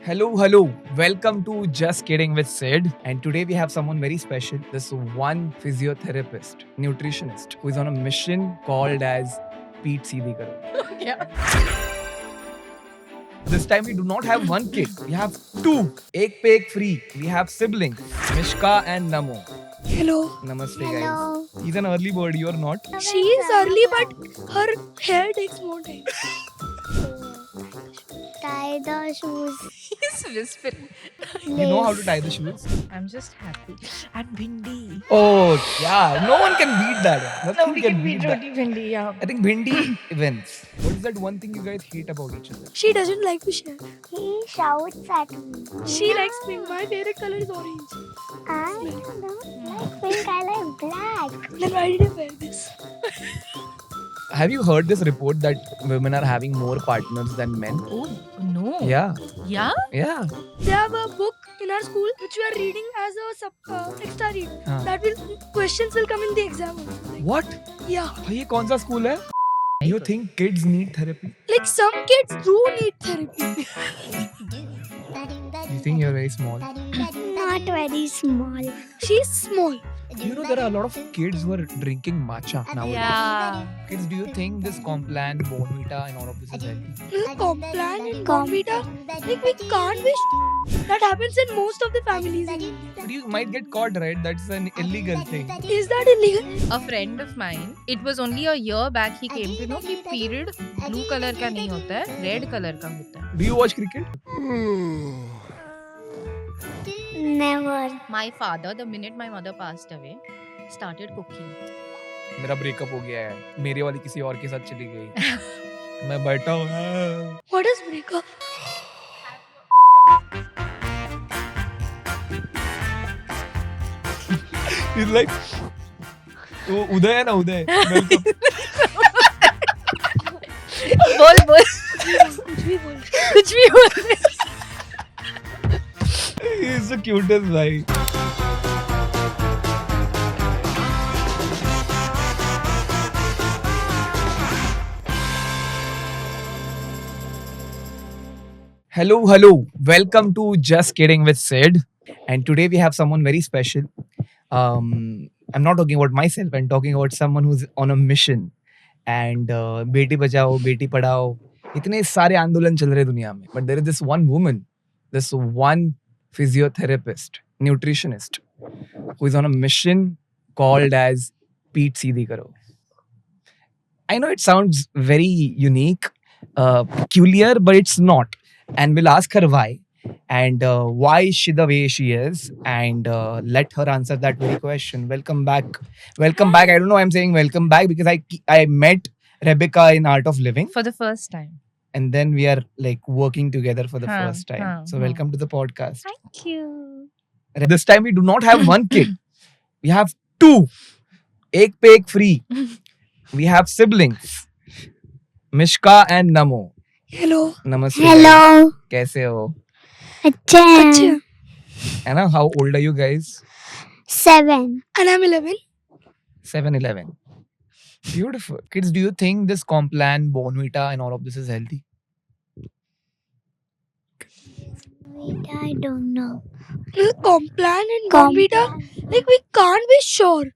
Hello. Welcome to Just Kidding with Sid. And today we have someone very special. This one physiotherapist, nutritionist, who is on a mission called as Pete Seedhi Karo. Yeah. This time we do not have one kid. We have two. Ek pe ek free. We have siblings, Mishka and Namo. Hello. Namaste, Hello. guys. He's an early bird. You're not. She is early, but her hair takes more time. Tie the shoes. He's whispering. You know how to tie the shoes? I'm just happy. And Bhindi. Oh, yeah. No one can beat that. Nothing Nobody can beat that. Roti Bhindi, yeah. I think Bhindi wins. What is that one thing you guys hate about each other? She doesn't like to share. He shouts at me. She likes pink. My favorite color is orange. I don't like pink, I like black. Then why did I wear this? Have you heard this report that women are having more partners than men? Oh, no. Yeah. Yeah? Yeah. They have a book in our school which we are reading as a extra read. That will questions will come in the exam. What? Yeah. ये कौन सा school है? Do you think kids need therapy? Like some kids do need therapy. You think you're very small? Not very small. She's small. You know there are a lot of kids who are drinking matcha nowadays. Yeah. Kids, do you think this Complan, Bonvita and all of this is healthy? Complan and Comvita. Like we can't wish. That happens in most of the families in India. But you might get caught, right? That's an illegal thing. Is that illegal? A friend of mine, it was only a year back he came to know कि period blue color का नहीं होता है, red color का होता है. Do you watch cricket? Never. My father, the minute my mother passed away, started cooking. मेरा breakup हो गया है. मेरे वाली किसी और के साथ चली गई. मैं बैठा हूँ. What is breakup? He's like, वो उदय है ना उदय. Welcome. बोल कुछ भी बोल. He's the cutest guy. Hello. Welcome to Just Kidding with Sid. And today we have someone very special. I'm not talking about myself. I'm talking about someone who's on a mission. And Beti Bachao, Beti Padhao, इतने सारे आंदोलन चल रहे दुनिया में. But there is this one woman, this one physiotherapist, nutritionist, who is on a mission called as Pete Seedhi Karo. I know it sounds very unique, peculiar, but it's not. And we'll ask her why. And why is she the way she is? And let her answer that very question. Welcome back. Welcome back. I don't know why I'm saying welcome back because I met Rebecca in Art of Living. For the first time. And then we are like working together for the Huh, first time. huh, So huh. welcome to the podcast. Thank you. This time we do not have one kid. We have two. Ek pe ek free. We have siblings. Mishka and Namo. Hello. Namaste. Hello. कैसे हो? Achha. है ना? How old are you guys? 7. And I'm 11. 7, 11. Beautiful. Kids, do you think this Complan, Bonvita and all of this is healthy? Wait, I don't know. Complan and Comvita. Like we can't be sure.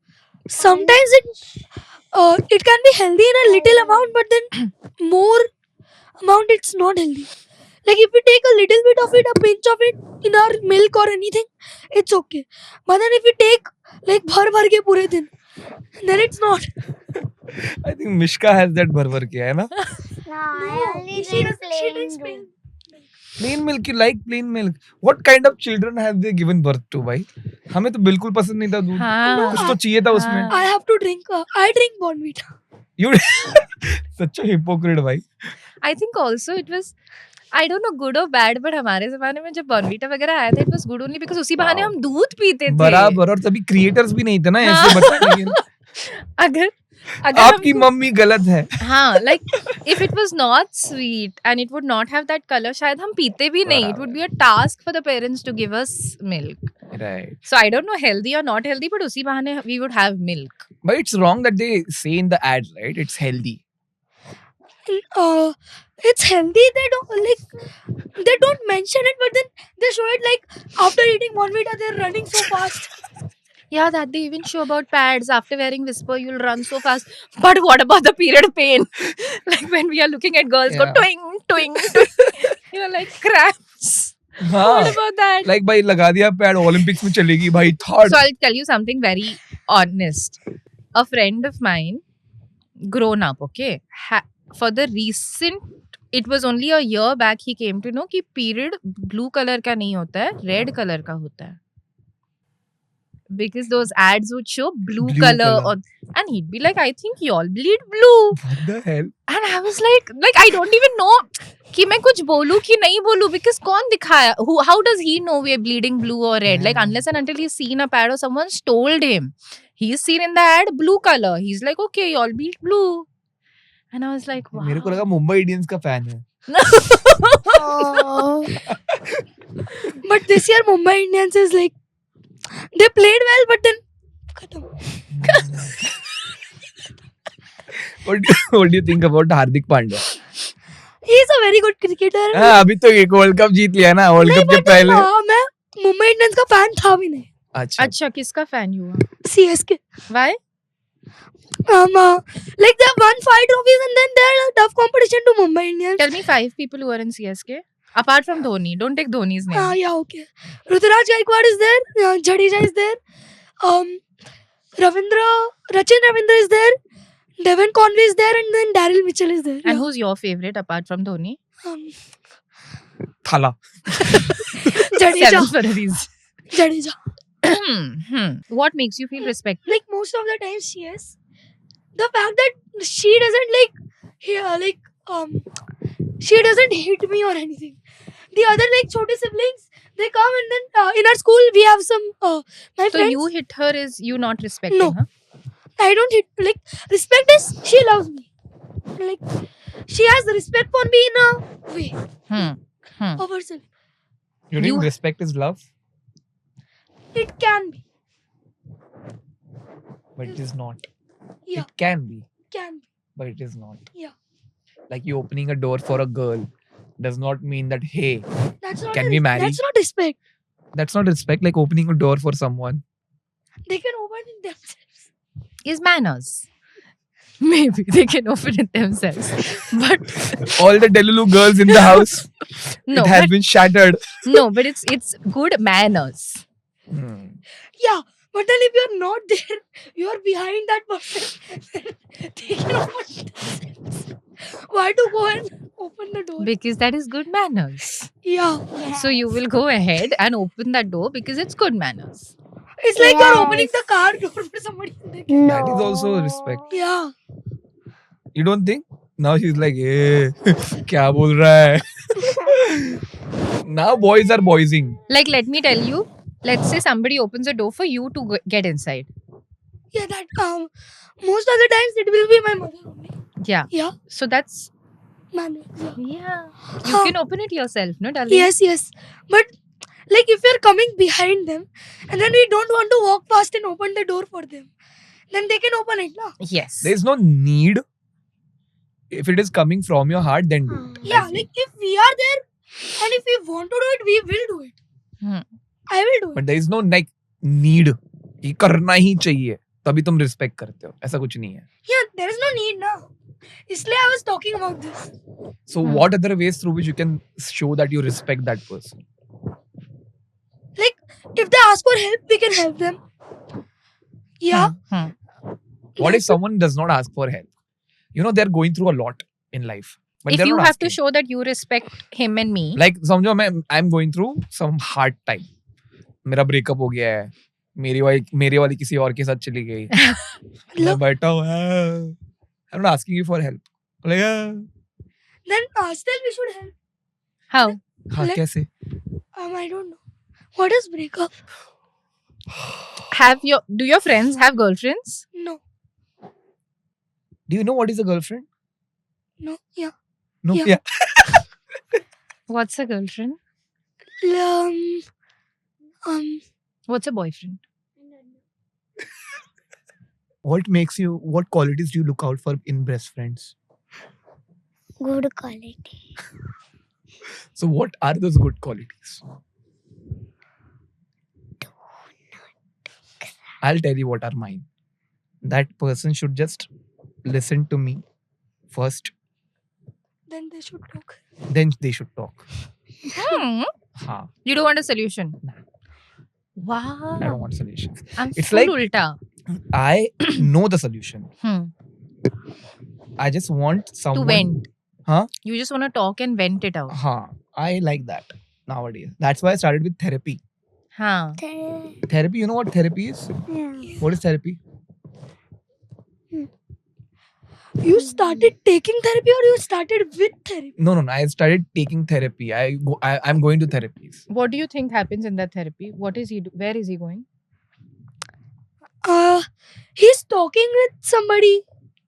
Sometimes it can be healthy in a little amount, but then more amount it's not healthy. Like if we take a little bit of it, a pinch of it in our milk or anything, it's okay. But then if we take like भर के पूरे दिन, then it's not. I think Mishka has that bhar के है ना? No, I only she drink drinks plain plain. Plain milk, you like plain milk. What kind of children have they given birth to, भाई? हमें तो बिल्कुल पसंद नहीं था दूध. हाँ. कुछ तो चाहिए था उसमें. I have to drink. I drink Bonvita. You such a hypocrite, भाई. I think also it was, I don't know good or bad, but हमारे ज़माने में जब बॉर्नवीटा वगैरह आया था, it was good only because उसी बहाने हम दूध पीते थे. बराबर. और तभी क्रिएटर्स भी नहीं थे ना हाँ. ऐसे बताने के. अगर आपकी मम्मी गलत है. हाँ, like if it was not sweet and it would not have that color, शायद हम पीते भी नहीं. It would be a task for the parents to give us milk. Right. So I don't know healthy or not healthy, but उसी बहाने we would have milk. But it's wrong that they say in the ads, right? It's healthy. it's healthy. They don't mention it, but then they show it like after eating Bonvita, they're running so fast. Yeah, that they even show about pads. After wearing Whisper, you'll run so fast. But what about the period pain? Like when we are looking at girls go Yeah. twing, twing, twing. You're like cramps. हाँ, What about that? like भाई लगा दिया pad Olympics में चलेगी भाई third. So I'll tell you something very honest. A friend of mine, grown up, okay, for the recent, it was only a year back he came to know कि period blue color का नहीं होता है, red color का होता है. Because those ads would show blue Blue color color. and he'd be like, I think y'all bleed blue. What the hell? And I was like I don't even know कि मैं कुछ बोलूं कि नहीं बोलूं because कौन दिखाया? How does he know we're bleeding blue or red? Like Yeah. unless and until he's seen a pad or someone's told him. He's seen in the ad blue color. He's like, okay, y'all bleed blue. And I was like, wow. मेरे को लगा Mumbai Indians का fan है. But this year Mumbai Indians is like they played well, but then khatam. What do you think about Hardik Pandya? He's a very good cricketer. हाँ, अभी तो एक world cup जीत लिया ना. वर्ल्ड नहीं, कप के but पहले. मैं मुंबई इंडियंस का फैन था भी नहीं. अच्छा. अच्छा किसका fan you are? CSK. Why? Like they have won 5 trophies and then they're a tough competition to Mumbai Indians. Tell me 5 people who are in CSK. Apart from Dhoni. Don't take Dhoni's name. Yeah, okay. Ruturaj Gaikwad is there. Jadeja is there. Rachin Ravindra is there. Devon Conway is there, and then Daryl Mitchell is there. And who's your favorite apart from Dhoni? थाला. Jadeja. 7 for a reason. Jadeja. What makes you feel respect? Like most of the time, she is. The fact that she doesn't she doesn't hit me or anything. The other chote siblings, they come and then in our school we have some my So friends. you hit her is you not respecting No. her? I don't hit respect is she loves me. She has respect for me in a way of herself. You think respect is love? It can be. But it is not. Yeah. It can be, Can be. but it is not. Yeah. Like you opening a door for a girl does not mean that, hey, That's not Can we marry? That's not respect. that's not respect. Like opening a door for someone. They can open it themselves. Is manners. Maybe they can open it themselves. But All the Delulu girls in the house, no, it has been shattered. but it's good manners. Yeah. But then if you're not there, you're behind that person. They can open it themselves. Why to go and open the door? Because that is good manners. Yeah. So you will go ahead and open that door because it's good manners. It's like you're opening Yes. the car door for somebody. They can- No. That is also respect. Yeah. You don't think? Now she's like, hey, क्या बोल रहा है? Now boys are boysing. Like, let me tell you, let's say somebody opens a door for you to get inside. Yeah, that most of the times it will be my mother only. Yeah. Yeah. So that's, Man. Yeah. yeah. You can open it yourself, no, darling? Yes. But if you're coming behind them and then we don't want to walk past and open the door for them, then they can open it, na? Yes. There is no need. If it is coming from your heart, then do. Yeah, if we are there and if we want to do it, we will do it. Hmm. I will do it. But there is no need. ये करना ही चाहिए. तभी तुम respect करते हो. ऐसा कुछ नहीं है. Yeah, there is no need now. इसलिए I was talking about this. So what other ways through which you can show that you respect that person? If they ask for help, we can help them. Yeah. What if someone does not ask for help? You know, they're going through a lot in life. But If they're you not have to asking. show that you respect him and me, Like समझो I'm going through some hard time. मेरा breakup हो गया है. मेरी वाली किसी और के साथ चली गई. मैं बैठा हूँ. I'm not asking you for help. Like, Then still we should help. how? हाँ Like- कैसे? I don't know. What is breakup? Do your friends have girlfriends? No. Do you know what is a girlfriend? No. Yeah. No. Yeah. Yeah. What's a girlfriend? What's a boyfriend? What qualities do you look out for in best friends? Good quality. So what are those good qualities? I'll tell you what are mine. That person should just listen to me first, Then they should talk. then they should talk. Hmm. Ha, You don't want a solution. Nah. Wow. I don't want solutions. I'm It's full like- ulta. I know the solution. Hmm. I just want To someone. vent. Huh? You just want to talk and vent it out. I like that nowadays. That's why I started with therapy. Huh. Therapy, you know what therapy is? Yeah. What is therapy? You started taking therapy or you started with therapy? No. I started taking therapy. I'm going to therapies. What do you think happens in that therapy? What is he? Where is he going? He's talking with somebody.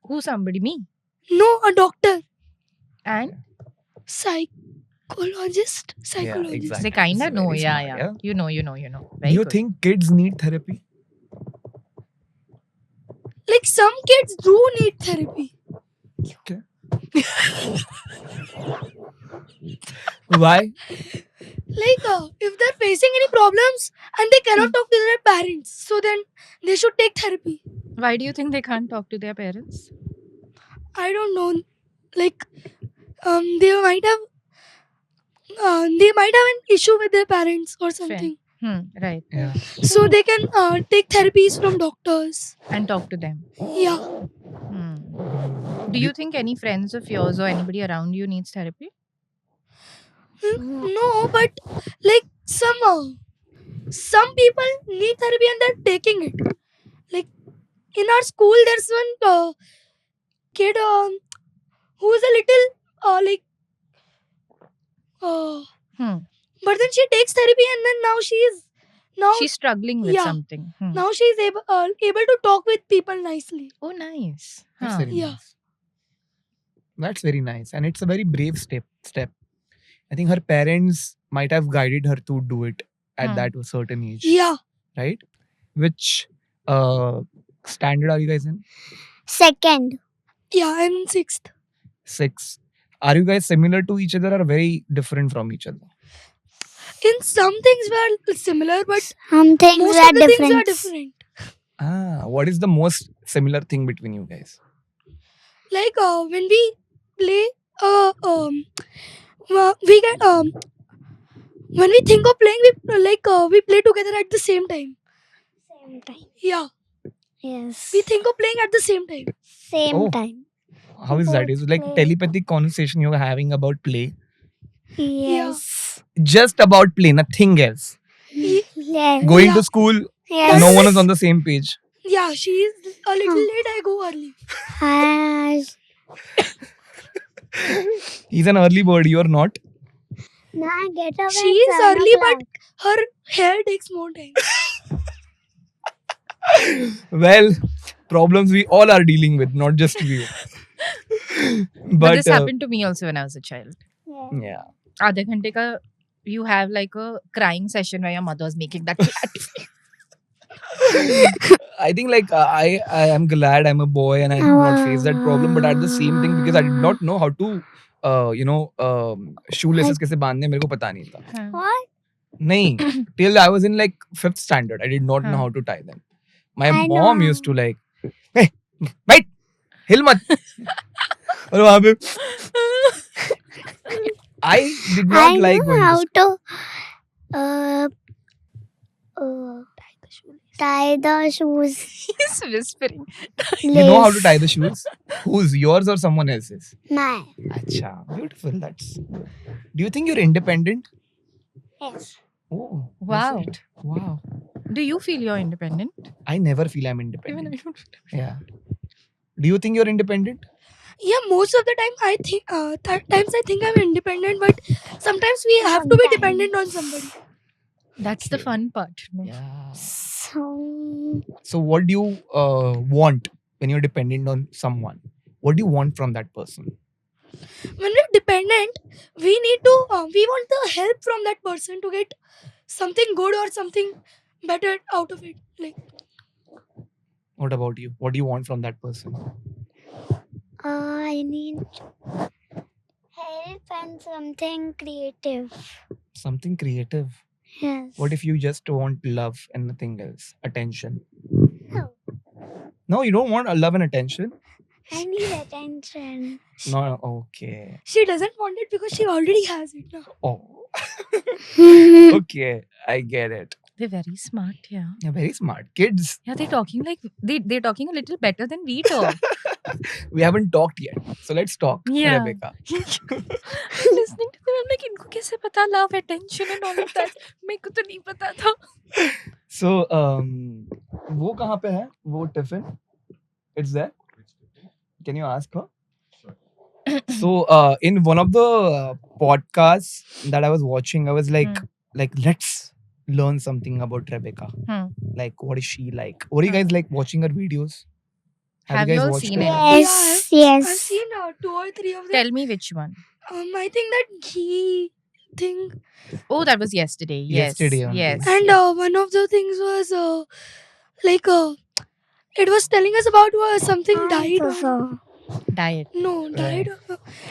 Who? Somebody? Me? No, a doctor. And Psychologist. exactly. they kind It's of know. very Yeah, smart, yeah. You know. Do Very you good. think kids need therapy? Like some kids do need therapy. Why? Like if they're facing any problems and they cannot talk to their parents, so then they should take therapy. Why do you think they can't talk to their parents? I don't know. Like they might have an issue with their parents or something. Right. Yeah. So they can take therapies from doctors. And talk to them. Yeah. Do you think any friends of yours or anybody around you needs therapy? No, but like some people need therapy and they're taking it. Like in our school, there's one kid who's a little but then she takes therapy and then now She's struggling with Yeah. something. now she's able to talk with people nicely. Oh, nice. That's Huh. very Yeah. nice. That's very nice. And it's a very brave step. I think her parents might have guided her to do it at that certain age. Yeah. Right? Which standard are you guys in? Second. Yeah, I'm in 6th. 6. Are you guys similar to each other or very different from each other? In some things we are similar, but Some things most are of the things are different. different. What is the most similar thing between you guys? Like when we play we get when we think of playing we play together at the same time. Same time. Yeah, Yes. we think of playing at the same time. Same Oh. time. How is that? Both Is it like play. telepathic conversation you're having about play? Yes. Just about play, nothing else. Yes. Going Yeah. to school, Yes. no one is on the same page. Yeah, she is a little late, I go early. He's an early bird, you're not. No, I get up She at is 7 early, but o'clock. her hair takes more time. Well, problems we all are dealing with, not just you. But this But happened to me also when I was a child. Yes. yeah. Aadhe ghante ka, you have like a crying session where your mother is making that cat. I think like I am glad I'm a boy and I did not face that problem. But at the same thing, because I did not know how to shoelaces कैसे बांधने मेरे को पता नहीं था. What? नहीं, till I was in like 5th standard, I did not know Huh. how to tie them. My I mom know. used to like, hey, wait, hill mat. और वहाँ पे I did not I like know going to how school. to tie the shoes. He's whispering. You know how to lace. tie the shoes? Whose, yours or someone else's? Mine. Acha, beautiful. That's. Do you think you're independent? Yes. Oh, is Wow. it? Wow. Do you feel you're independent? I never feel I'm Even independent. if you don't. Yeah. Do you think you're independent? Yeah, most of the time I think times I think I'm independent, but sometimes we have to be Sometimes. dependent on somebody. That's the fun part. No? Yeah. So So, what do you want when you're dependent on someone? What do you want from that person? When we're dependent, we need to we want the help from that person to get something good or something better out of it. Like What about you? What do you want from that person? I need Help and something creative. Something creative. Yes. What if you just want love and nothing else? Attention. No. No, you don't want love and attention? I need attention. No, okay. She doesn't want it because she already has it now. Oh, okay. I get it. They're very smart, yeah. You're very smart. Kids, Yeah, they're talking like they're talking a little better than we talk. we haven't talked yet. So let's talk, Yeah. Rebecca. I'm listening to them. I'm like, इनको कैसे पता love, attention and all of that? मेरे को तो नहीं पता था. So, वो कहाँ पे है? वो tiffin? It's there? Can you ask her? So, in one of the podcasts that I was watching, I was like, let's learn something about Rebecca. Hmm. Like, what is she like? What do you guys like watching her videos? Have you you guys all watched seen it? it? Yes. I've Yes. seen 2 or 3 of them. Tell me which one. I think that ghee thing. Oh, that was yesterday. Yes. Yesterday only. Yes. And one of the things was like it was telling us about something died. Also. Diet. No, Right. died.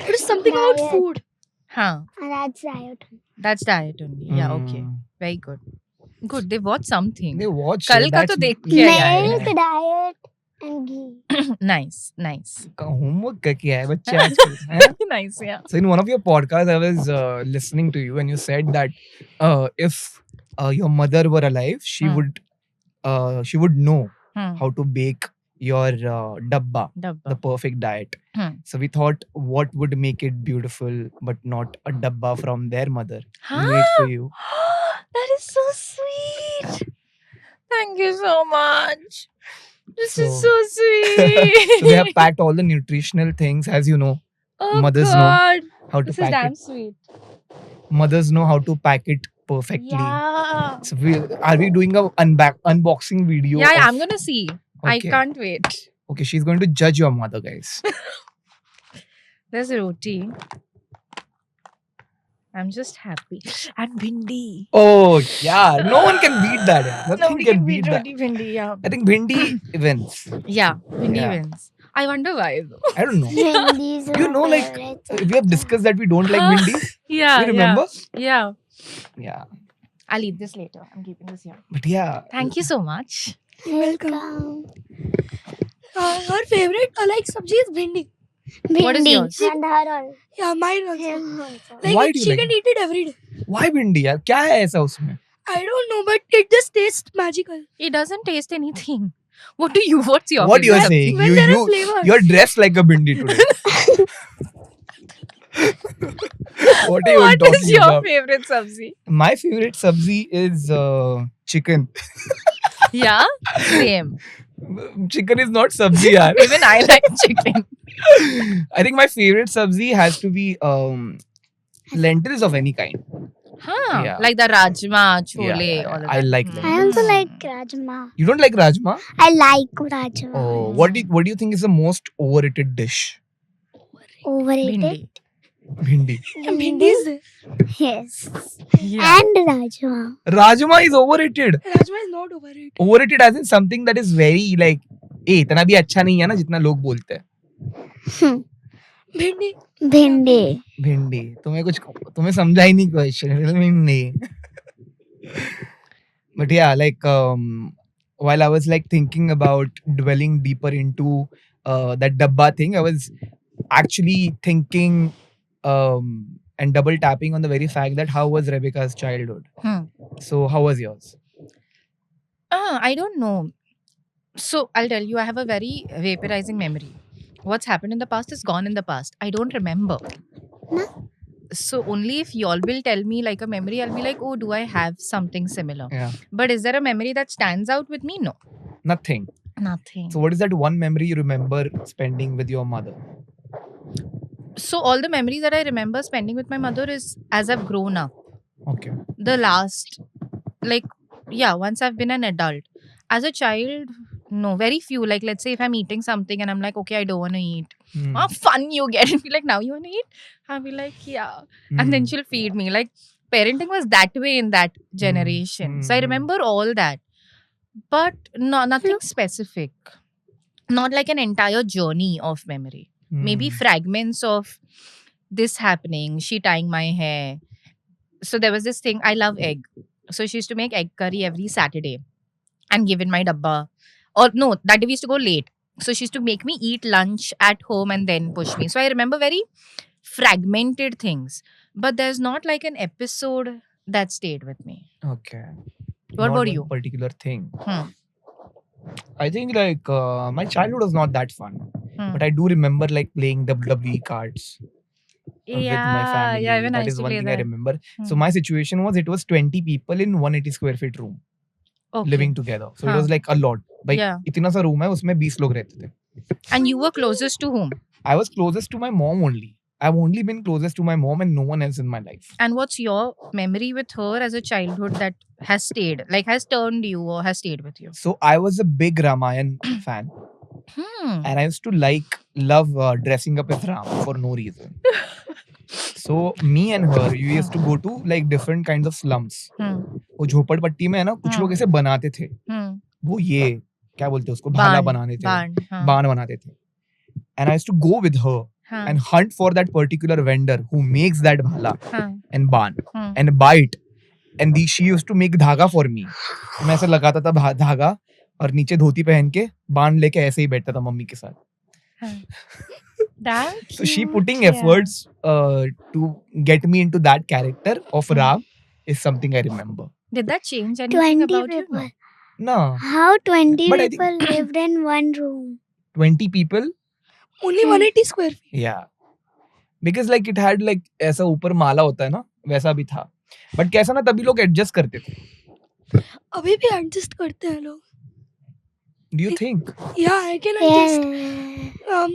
It was something about Diet. food. Huh. That's diet. That's diet only. Yeah, okay. Mm. Very good. Good. They watched something. They watch. कल का तो देख के आया Milk, है. diet, and ghee. Nice. Nice. Homework का किया है बच्चे आजकल, हैं? Nice, yeah. So in one of your podcasts, I was listening to you, and you said that if your mother were alive, she would know Hmm. how to bake your dabba, the Dabba. perfect diet. Hmm. So we thought, what would make it beautiful, but not a dabba from their mother Huh? made for you? That is so sweet. Thank you so much. This is So- so sweet. So they have packed all the nutritional things, as you know, Oh mothers know God. how to This is pack damn it. sweet. Mothers know how to pack it perfectly. Yeah. So are we doing a unboxing video? Yeah, of- I'm gonna see. I Okay. can't wait. Okay, she's going to judge your mother, guys. There's roti. I'm just happy. And bhindi. Oh yeah, no one can beat that. Yeah. Nothing Nobody can beat that. roti bhindi. Yeah. I think bhindi wins. Yeah, bhindi Yeah. wins. I wonder why though. I don't know. These are You know, my like, favorites. We have discussed that we don't like bhindi. Yeah. You remember? Yeah. Yeah. I'll eat this later. I'm keeping this here. But yeah. Thank you so much. Welcome. Her favorite like sabji is bhindi. What is Bhindi. yours? And her all. Yeah, mine also. Him also. Like Why do you she like can eat it every day. Why bhindi यार? क्या है ऐसा उसमें? I don't know, but it just tastes magical. It doesn't taste anything. What's your What you're favorite? saying? When there are flavors. You're dressed like a bhindi today. What are you What talking is your about? favorite sabzi? My favorite sabzi is chicken. Yeah, same. Chicken is not sabzi, yaar. Even I like chicken. I think my favorite sabzi has to be lentils of any kind. Huh? Yeah. Like the rajma, chole, Yeah, all of I that. like them. I also Mm. like Rajma. You don't like rajma? I like Rajma. Oh, what do you think is the most overrated dish? Overrated? Bhindi. Bhindi. Bhindi is there. Yes. Yeah. And Rajma. Rajma is overrated. Rajma is not overrated. Overrated as in something that is very like, इतना भी अच्छा नहीं है ना जितना लोग बोलते हैं. Bhindi. Bhindi. भिंडी तुम्हें समझा ही नहीं क्वेश्चन भिंडी. But yeah, like while I was like thinking about dwelling deeper into that dabba thing, I was actually thinking and double tapping on the very fact that how was Rebecca's childhood? So how was yours? I don't know. So I'll tell you, I have a very vaporizing memory. What's happened in the past is gone in the past. I don't remember. No. So only if y'all will tell me like a memory, I'll be like, oh, do I have something similar? Yeah, But is there a memory that stands out with me? No. nothing. Nothing. So what is that one memory you remember spending with your mother? So all the memories that I remember spending with my mother is as I've grown up. Okay. The last, like, yeah, once I've been an adult. As a child, no, very few. Like, let's say if I'm eating something and I'm like, okay, I don't want to eat. Hmm. How fun you get. And be like, now you want to eat? I'll be like, yeah. And then Hmm. she'll feed me. Like, parenting was that way in that generation. So I Hmm. remember all that. But no, nothing specific. Not like an entire journey of memory. Maybe Hmm. fragments of this happening, she tying my hair. So there was this thing. I love egg. So she used to make egg curry every Saturday and give in my dabba. Or no, that day we used to go late. So she used to make me eat lunch at home and then push me. So I remember very fragmented things. But there's not like an episode that stayed with me. Okay. What Not about one you? particular thing. Hmm. I think like my childhood was not that fun, Hmm. but I do remember like playing WWE cards with my family. Yeah, even I That used is to one play thing I that. remember. So Hmm. my situation was it was 20 people in 180 square feet room Okay. living together. So it Huh. was like a lot. Like Yeah. इतना सा room है उसमें 20 लोग रहते थे. And you were closest to whom? I was closest to my mom only. I've only been closest to my mom and no one else in my life. And what's your memory with her as a childhood that has stayed, like has turned you or has stayed with you? So I was a big Ramayan fan and I used to love dressing up as Ram for no reason. So me and her, we used to go to like different kinds of slums. Hmm. वो झोपड़पट्टी में है ना कुछ लोग ऐसे बनाते थे. Hmm. वो ये क्या बोलते हैं उसको भाला बनाने थे. Barn. बाण बनाते थे. And I used to go with her and hunt for that particular vendor who makes that bhala and baan and buy it. And she used to make धागा for me. तो मैं ऐसे लगाता था धागा और नीचे धोती पहन के बाण लेके ऐसे ही बैठता था मम्मी के साथ. That's So she cute, putting yeah. efforts to get me into that character of Ram is something I remember. Did that change anything 20 about you? people. No, How 20 But I think- people lived in one room? 20 people. Only 180 square feet. Yeah. Because like it had like ऐसा ऊपर माला होता है ना वैसा भी था. But कैसा ना तभी लोग adjust करते थे. अभी भी adjust करते हैं लोग. Do you think? Yeah, I can adjust. Yeah.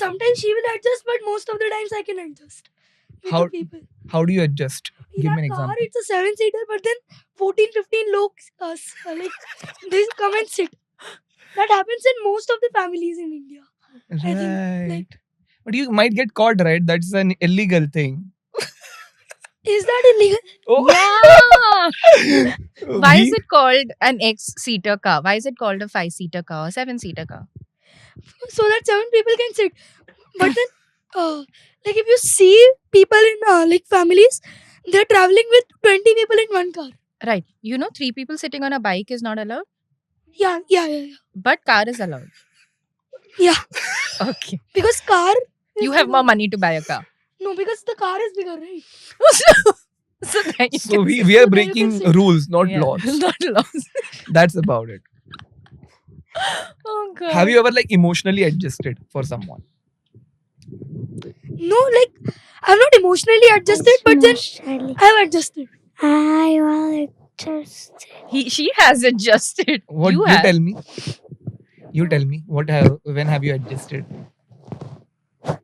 Sometimes she will adjust, but most of the times I can adjust. With How- the people. How do you adjust? In Give our me an car, example. it's a 7-seater, but then 14-15 logs like they come and sit. That happens in most of the families in India. think, Right. But you might get caught, right? That's an illegal thing. Is that illegal? Oh. Yeah. Why We- is it called an X-seater car? Why is it called a 5-seater car or 7-seater car? So that 7 people can sit. But then, like if you see people in like families, they're traveling with 20 people in one car. Right. You know, 3 people sitting on a bike is not allowed, Yeah. but car is allowed. Yeah. Okay. Because car. is You have bigger. more money to buy a car. No, because the car is bigger, right? So then you So can we sit. are So then you breaking can sit. rules, not Yeah. laws. Not laws. That's about it. Oh god. Have you ever like emotionally adjusted for someone? No, like I'm not emotionally adjusted, but then Emotionally. I've adjusted. I will just. She has adjusted. What you you have. tell me? You tell me. When have you adjusted?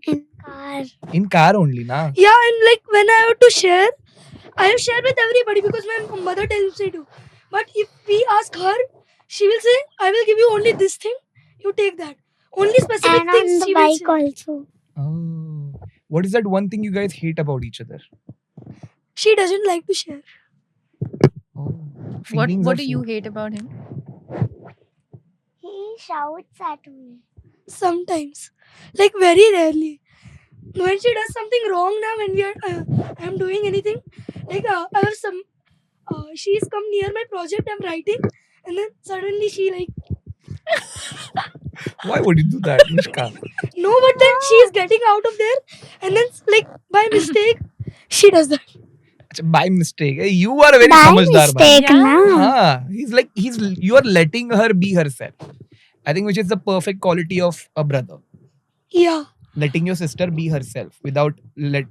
In car. In car only, na? Yeah, and like when I have to share, I have shared with everybody because my mother tells me to. But if we ask her, she will say, I will give you only this thing, you take that. Only specific And things on the she will bike say. also. Oh. What is that one thing you guys hate about each other? She doesn't like to share. Oh. What Feelings What are do you food. hate about him? He shouts at me. Sometimes. Like very rarely. When she does something wrong now, when we are, I'm doing anything, like I have some, she's come near my project I'm writing, and then suddenly she like, Why would you do that, Mishka? no, but then she is getting out of there, and then like by mistake, she does that. By mistake. You are a very By samajhdar bhai. mistake, Yeah. na. You are letting her be herself. I think which is the perfect quality of a brother. Yeah. Letting your sister be herself without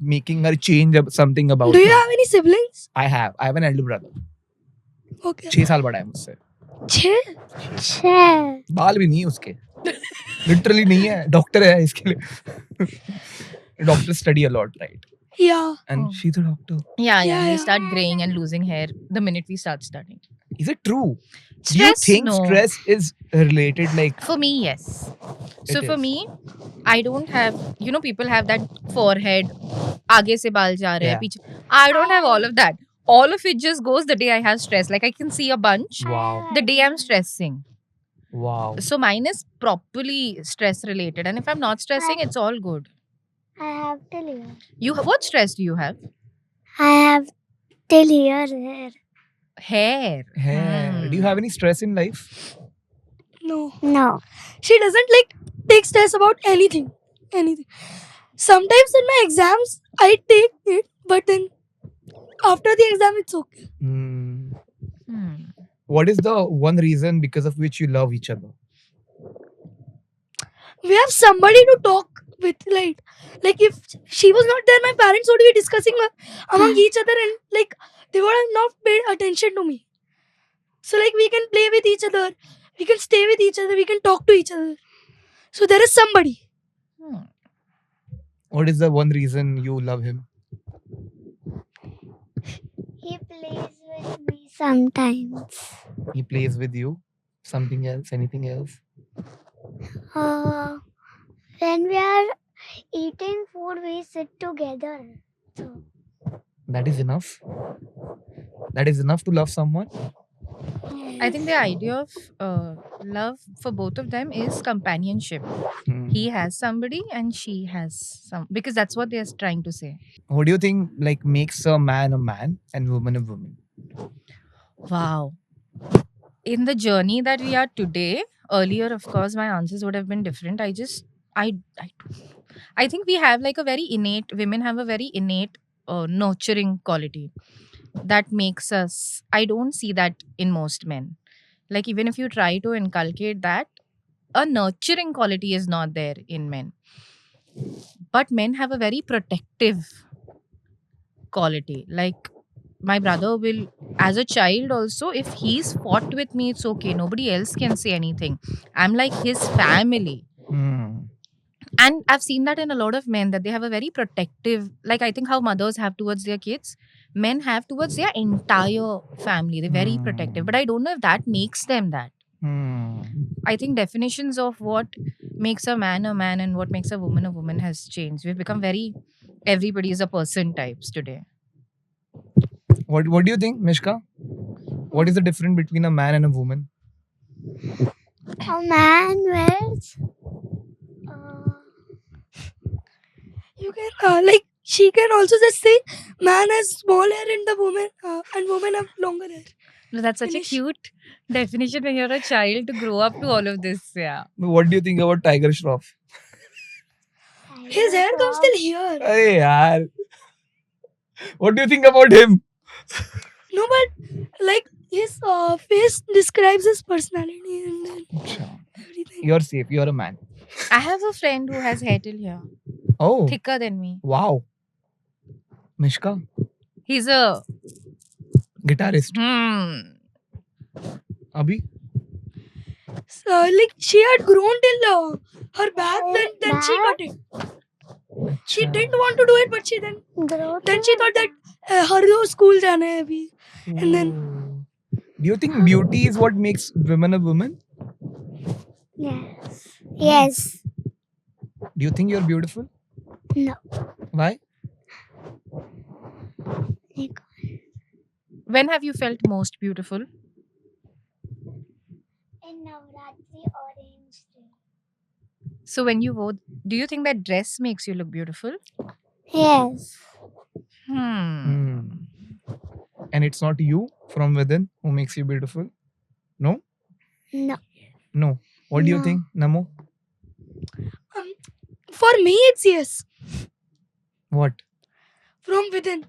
making her change something about Do you her. have any siblings? I have an elder brother. Okay. 6 साल बड़ा है मुझसे. 6? Che. बाल भी नहीं है उसके. Literally नहीं है. डॉक्टर है इसके लिए. Doctors study a lot, right? Yeah. And Oh. she's a doctor. Yeah. Yeah, We yeah. start graying and losing hair the minute we start studying. Is it true? Do you Stress, think no. stress is related like For me, yes. So It for is. me, I don't have, people have that forehead, आगे से बाल जा रहे हैं, Yeah. पीछे. I don't have all of that. All of it just goes the day I have stress. Like I can see a bunch wow, the day I'm stressing. wow. So mine is properly stress related. And if I'm not stressing, it's all good. I have till here. What stress do you have? I have till here. Hair. Hair. Do you have any stress in life? No. No. She doesn't like take stress about anything. Anything. Sometimes in my exams I take it, but then after the exam it's okay. Hmm. Hmm. What is the one reason because of which you love each other? We have somebody to talk with, like if she was not there, my parents would be discussing among each other, and like they would have not paid attention to me. So like we can play with each other, we can stay with each other, we can talk to each other. So there is somebody. Hmm. What is the one reason you love him? He plays with me sometimes. He plays with you. Something else? Anything else? When we are eating food, we sit together. So, That is enough. That is enough to love someone. I think the idea of love for both of them is companionship. Hmm. He has somebody and she has some, because that's what they're trying to say. What do you think like makes a man and woman a woman? Wow. In the journey that we are today, earlier, of course, my answers would have been different. I think we have like a very innate, women have a very innate nurturing quality that makes us, I don't see that in most men. Like, even if you try to inculcate that, a nurturing quality is not there in men. But men have a very protective quality. Like, my brother will, as a child also, if he's fought with me, it's okay. Nobody else can say anything. I'm like his family. Hmm. And I've seen that in a lot of men, that they have a very protective, like I think how mothers have towards their kids, men have towards their entire family. They're very protective. But I don't know if that makes them that. Hmm. I think definitions of what makes a man and what makes a woman has changed. We've become very, everybody is a person types today. What do you think, Mishka? What is the difference between a man and a woman? a man wears. You can like she can also just say man has small hair and the women have longer hair. No, that's such Finish. a cute definition when you're a child to grow up to all of this. Yeah. What do you think about Tiger Shroff? His hair comes till here. Hey, yaar. What do you think about him? No, but like his face describes his personality and then everything. You're safe. You're a man. I have a friend who has hair till here, Oh, thicker than me. wow. Mishka, He's a guitarist. Abhi? So, like she had grown till her back, then she cut it. She Acha. didn't want to do it, but she then she thought that her school जाना है अभी. And then Oh. Do you think beauty is what makes women a woman? Yes. Yes. Do you think you're beautiful? No. Why? When have you felt most beautiful? In Navratri orange day. So when you wore, do you think that dress makes you look beautiful? Yes. Hmm. And it's not you from within who makes you beautiful? No? No. No. What do you No. think, Namo? for me it's yes, What? from within.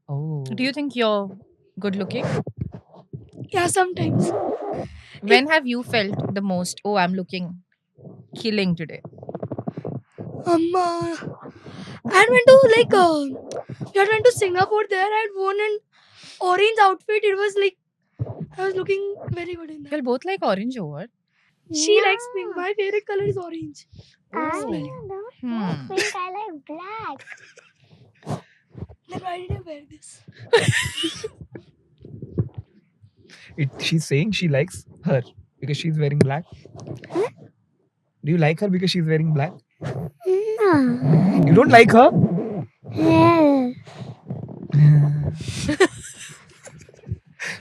Oh. Do you think you're good looking? Yeah, sometimes. When have you felt the most, oh, I'm looking killing today? I went to we had went to Singapore. There I had worn an orange outfit. It was like I was looking very good in that. You're both like orange or what? She likes pink. My favorite color is orange. I Oh. don't like pink. I like black. Then why did I wear this? She's saying she likes her because she's wearing black. Do you like her because she's wearing black? No. You don't like her? Yes.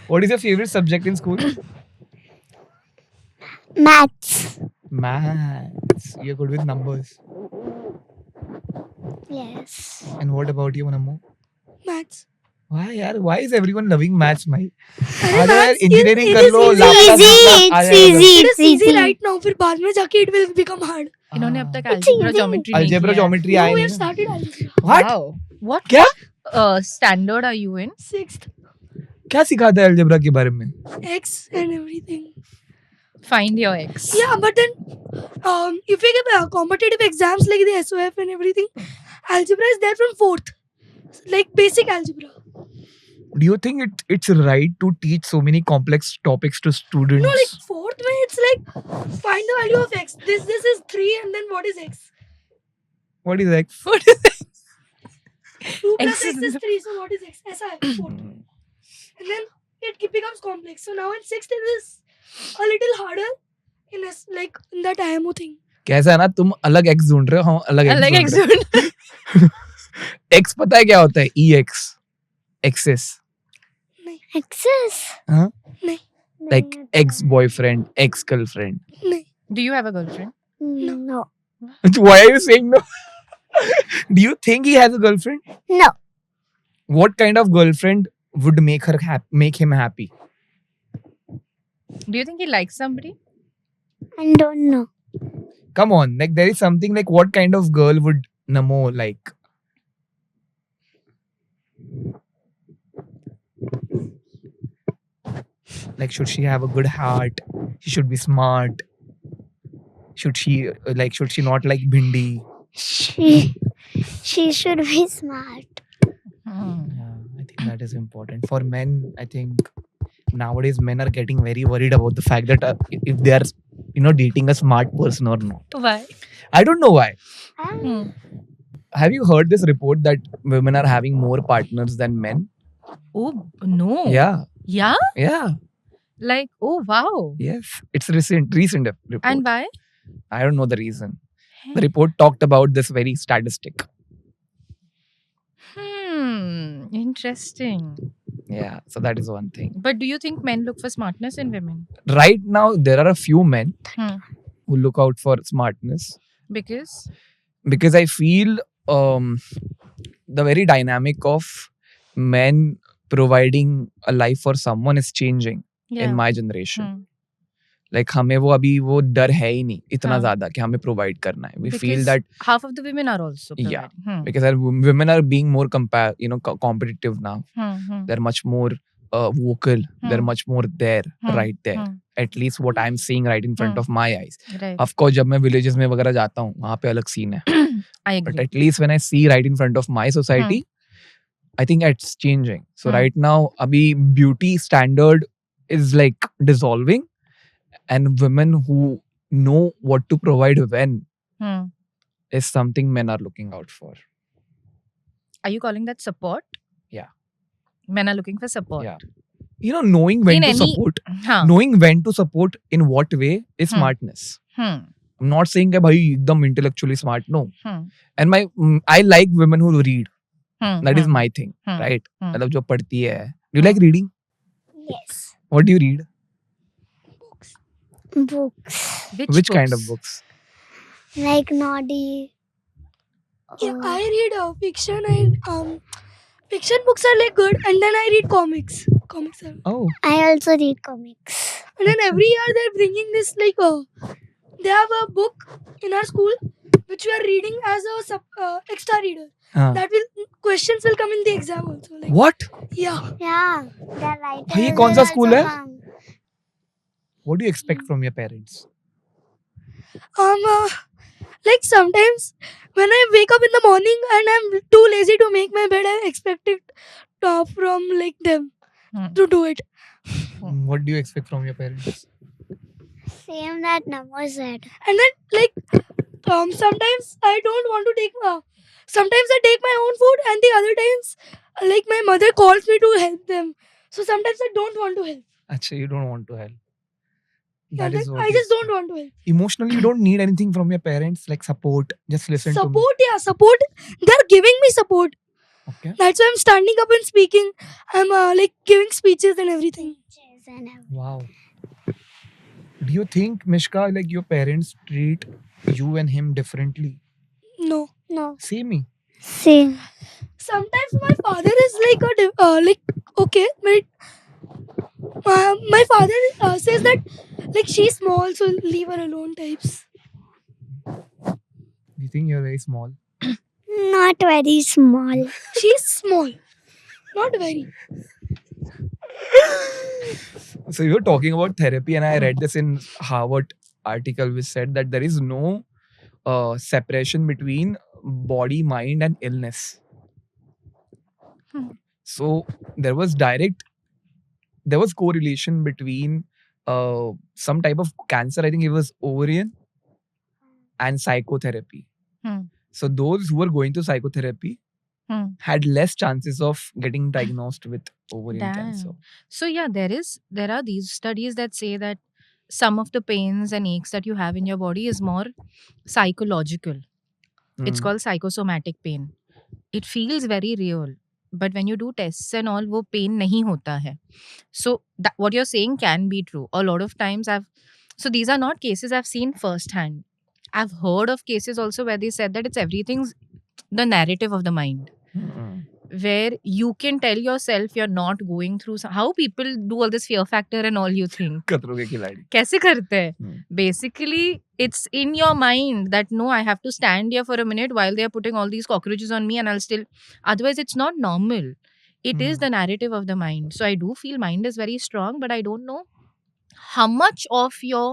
What is your favorite subject in school? Maths. Maths. You're good with numbers. Yes. And what about you, Nammo? Maths. Why यार? Why is everyone loving maths, भाई? अरे अरे यार maths engineering it कर is low, easy. laptop Easy, uh it's जाएगा। easy. It is It's easy easy. right now. फिर बाद में जाके it will become hard. इन्होंने अब तक It's algebra easy. geometry नहीं Algebra किया है. geometry No, आए we नहीं have ना? started algebra. What? Wow. What क्या? standard are you in? 6th. क्या सिखाता है अलजेब्रा के बारे में? X and everything. Find your X. Yeah, but then if we get competitive exams like the SOF and everything, algebra is there from 4th. Like basic algebra. Do you think it's right to teach so many complex topics to students? No, like 4th mein it's like find the value of X. This is 3 and then what is X? What is X? 2 plus X X is is 3, so what is X? ऐसा है 4th. And then it becomes complex. So now in 6th it is a little harder in that IMO thing. कैसा है ना, तुम अलग X ढूंढ रहे हो, हम अलग X अलग ढूंढ X रहे हैं। X पता है क्या होता है? EX, excess, Access. हाँ? नहीं. Like ex boyfriend, ex girlfriend. नहीं. Do you have a girlfriend? No. Why are you saying no? Do you think he has a girlfriend? No. What kind of girlfriend would make him happy? Do you think he likes somebody? I don't know. Come on, like there is something like what kind of girl would Namo like? Like, should she have a good heart? She should be smart. Should she not like bhindi? She should be smart. Yeah, I think that is important. For men, I think nowadays men are getting very worried about the fact that if they are, dating a smart person or not. Why? I don't know why. Hmm. Have you heard this report that women are having more partners than men? Oh no. Yeah, Yeah? yeah, Like, oh wow. yes. It's recent report. And why? I don't know the reason. The report talked about this very statistic. Interesting. Yeah, so that is one thing. But do you think men look for smartness in women? Right now, there are a few men Hmm. who look out for smartness Because because I feel the very dynamic of men providing a life for someone is changing yeah. in my generation. Hmm. Like हमें वो डर है ही नहीं इतना हाँ. ज्यादा कि हमें provide करना है. We feel Because that half of the women are also Yeah. providing. because our women are being more competitive now. They're much more vocal. They're Hmm. much more there, Hmm. right there. At least what I'm seeing right in front Hmm. of my eyes. Right. Of course, जब मैं villages में वगैरह जाता हूँ, वहाँ पे अलग scene है. I But agree. at least when I see right in front of my society, I think it's changing. So Hmm. right now, abhi beauty standard is like dissolving, and women who know what to provide when Hmm. is something men are looking out for. Are you calling that support? Yeah. Men are looking for support. Yeah. Knowing when In to any- support, Huh. knowing when to support in what way is Hmm. smartness. Hmm. I'm not saying that bhai ekdam intellectually smart. No. Hmm. And I like women who read. Hmm. That is Hmm. my thing, Hmm. right? Hmm. मतलब जो पढ़ती है. Do you like reading? Yes. What do you read? Books. Which kind of books? Like Noddy. Yeah, I read fiction and fiction books are like good, and then I read comics. Comics are. Oh, I also read comics. And then every year they're bringing this they have a book in our school which we are reading as a extra reader. That questions will come in the exam also. Like what? yeah, Yeah. The writer. भाई, ये कौन सा will school also है? come. What do you expect from your parents? like sometimes when I wake up in the morning and I'm too lazy to make my bed, I expect it from like them Hmm. to do it. What do you expect from your parents? Same that Namo said. And then like sometimes I don't want to take. Sometimes I take my own food, and the other times like my mother calls me to help them. So sometimes I don't want to help. Actually, you don't want to help. Yeah, That is like, what I you just don't expect. want to help. Emotionally, you don't need anything from your parents, like support. Just listen to me. Support, yeah, support. They're giving me support. Okay. That's why I'm standing up and speaking. I'm like giving speeches and everything. Speeches and everything. Wow. Do you think, Mishka, like your parents treat you and him differently? No. No. See me. Same. Sometimes my father is like okay, but my father says that like she's small, so leave her alone types. You think you're very small? Not very small. She's small, not very. So you were talking about therapy, and I read this in Harvard article which said that there is no separation between body, mind, and illness. Hmm. So there was correlation between some type of cancer. I think it was ovarian and psychotherapy. Hmm. So those who were going to psychotherapy Hmm. had less chances of getting diagnosed with ovarian cancer. Damn. So yeah, there are these studies that say that some of the pains and aches that you have in your body is more psychological. It's Hmm. called psychosomatic pain. It feels very real, but when you do tests and all, वो pain नहीं होता है. So what you're saying can be true. A lot of times so these are not cases I've seen firsthand. I've heard of cases also where they said that it's everything's the narrative of the mind, Hmm. where you can tell yourself you're not going through how people do all this fear factor and all. You think खतरों के खिलाड़ी. कैसे करते हैं? Hmm. Basically it's in your mind that no, I have to stand here for a minute while they are putting all these cockroaches on me and I'll still, otherwise it's not normal. It is Hmm. the narrative of the mind. So I do feel mind is very strong, but I don't know how much of your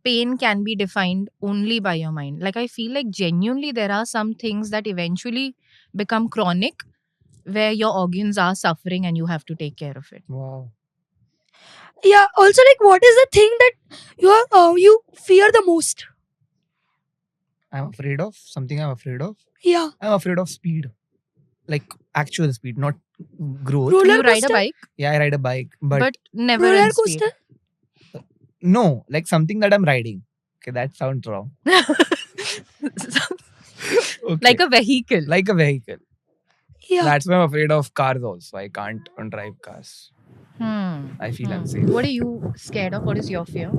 pain can be defined only by your mind. Like I feel like genuinely there are some things that eventually become chronic where your organs are suffering and you have to take care of it. Wow. Yeah. Also, like, what is the thing that you fear the most? I'm afraid of something. I'm afraid of. Yeah. I'm afraid of speed, like actual speed, not growth. Roller You ride a coaster? bike, Yeah, I ride a bike, but, but never Roller in speed. coaster. no, like something that I'm riding. Okay, that sounds wrong. Okay. Like a vehicle. like a vehicle. Yeah. That's why I'm afraid of cars also. I can't drive cars. I feel unsafe. What are you scared of? What is your fear?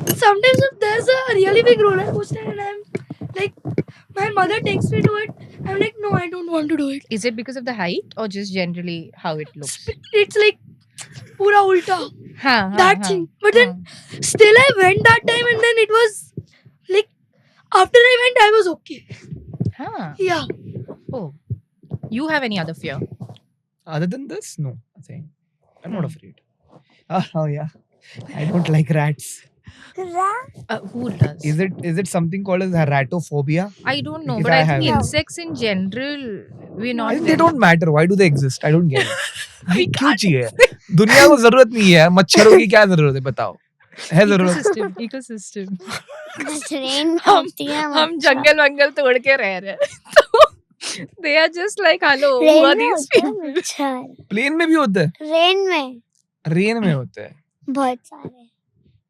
Sometimes if there's a really big roller coaster and I'm like, my mother takes me to it, I'm like, no, I don't want to do it. Is it because of the height or just generally how it looks? It's like pura ulta, Huh, that thing. But then still I went that time and then it was like, after I went, I was okay. Huh. Yeah. Oh. You have any other fear? Other than this, no. I think I'm not Hmm. afraid. Oh yeah, I don't like rats. Who does? Is it something called as ratophobia? I don't know, Because but I I think haven't. insects in general, we're not. They very- don't matter. Why do they exist? I don't get it. भाई क्यों चाहिए? दुनिया को जरूरत नहीं है. मच्छरों की क्या जरूरत है बताओ? है जरूरत? Ecosystem. ट्रेन हम आती है हम मच्छर। जंगल वंगल तोड़ के रह रहे हैं. तो they are just like, hello, who rain are में these होते हैं people? मच्छर। प्लेन में भी होता है. रेन में रेन में होता है. बहुत सारे।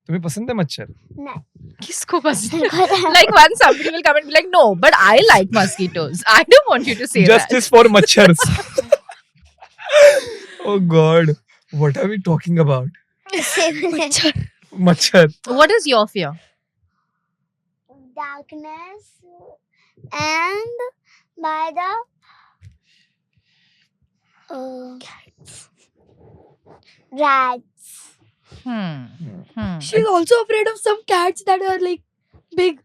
तुम्हें पसंद है मच्छर? नहीं। किसको पसंद है? मेरे को Like once somebody will come and be like, no, but I like mosquitoes. I don't want you to say that. Justice for machars. Oh God, what are we talking about? Machhar. Machhar. What is your fear? darkness and by the rats. She's also afraid of some cats that are like big.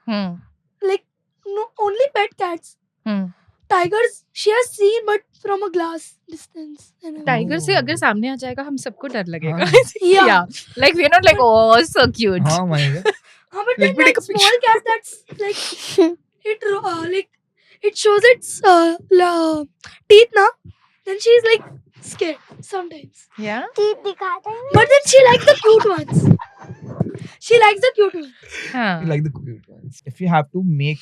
Like, no, only pet cats. Tigers she has seen but from a glass distance. Tiger से Oh. अगर सामने आ जाएगा हम सबको डर लगेगा. हाँ. Yeah. Like we're not like, oh, so cute. हाँ my God. But Let then me like take a small cat that's like it shows its teeth now. Then she's like scared sometimes. Yeah. teeth दिखाता है But then she likes the cute ones. She likes the cute ones. You like the cute ones. If you have to make